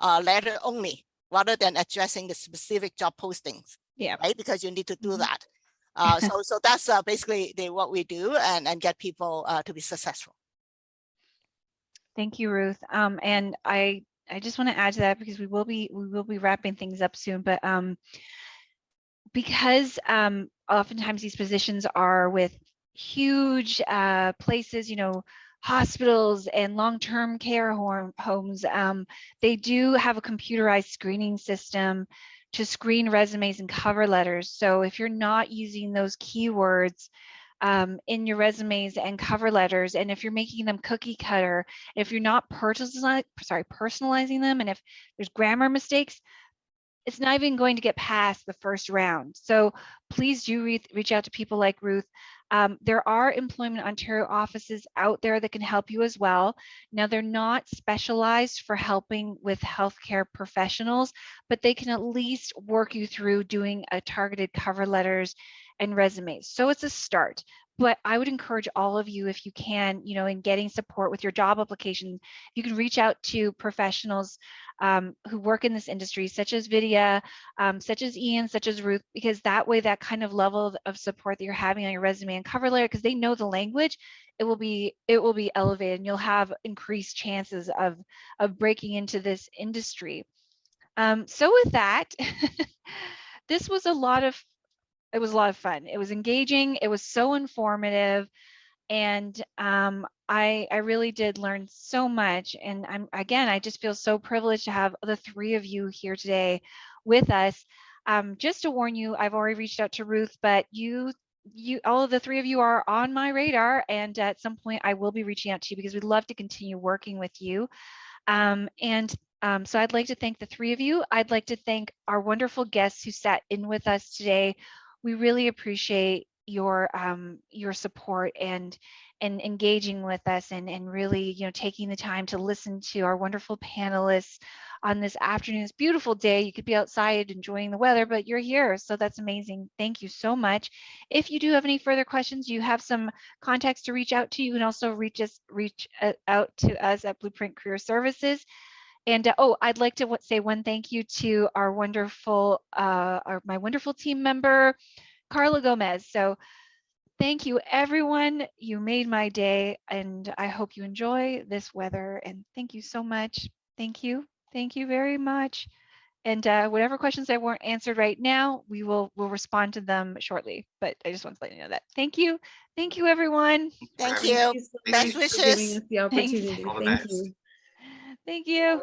letter only, rather than addressing the specific job postings. Yeah. Right? Because you need to do that. So that's basically what we do and get people to be successful. Thank you, Ruth. And I just want to add to that, because we will be wrapping things up soon, but because oftentimes these positions are with huge places, hospitals and long-term care homes, they do have a computerized screening system to screen resumes and cover letters. So if you're not using those keywords in your resumes and cover letters, and if you're making them cookie cutter, if you're not personalizing them, and if there's grammar mistakes, it's not even going to get past the first round. So please do reach out to people like Ruth. There are Employment Ontario offices out there that can help you as well. Now, they're not specialized for helping with healthcare professionals, but they can at least work you through doing a targeted cover letters and resumes. So it's a start. But I would encourage all of you, if you can, in getting support with your job application, you can reach out to professionals who work in this industry, such as Vidya, such as Ian, such as Ruth, because that way, that kind of level of support that you're having on your resume and cover letter, because they know the language, it will be elevated, and you'll have increased chances of breaking into this industry. So with that, this was it was a lot of fun. It was engaging. It was so informative. And I really did learn so much. And I just feel so privileged to have the three of you here today with us. Just to warn you, I've already reached out to Ruth, but all of the three of you are on my radar. And at some point I will be reaching out to you because we'd love to continue working with you. So I'd like to thank the three of you. I'd like to thank our wonderful guests who sat in with us today. We really appreciate your support and engaging with us and really taking the time to listen to our wonderful panelists on this afternoon. It's a beautiful day. You could be outside enjoying the weather, but you're here, so that's amazing. Thank you so much. If you do have any further questions, you have some contacts to reach out to. You can also reach out to us at Blueprint Career Services. And I'd like to say one thank you to our wonderful, my wonderful team member, Carla Gomez. So thank you, everyone. You made my day, and I hope you enjoy this weather. And thank you so much. Thank you. Thank you very much. And whatever questions that weren't answered right now, we'll respond to them shortly. But I just want to let you know that. Thank you. Thank you, everyone. Thank having me. you. So Best much for giving wishes. us the opportunity. All the Thank best. you. Thank you.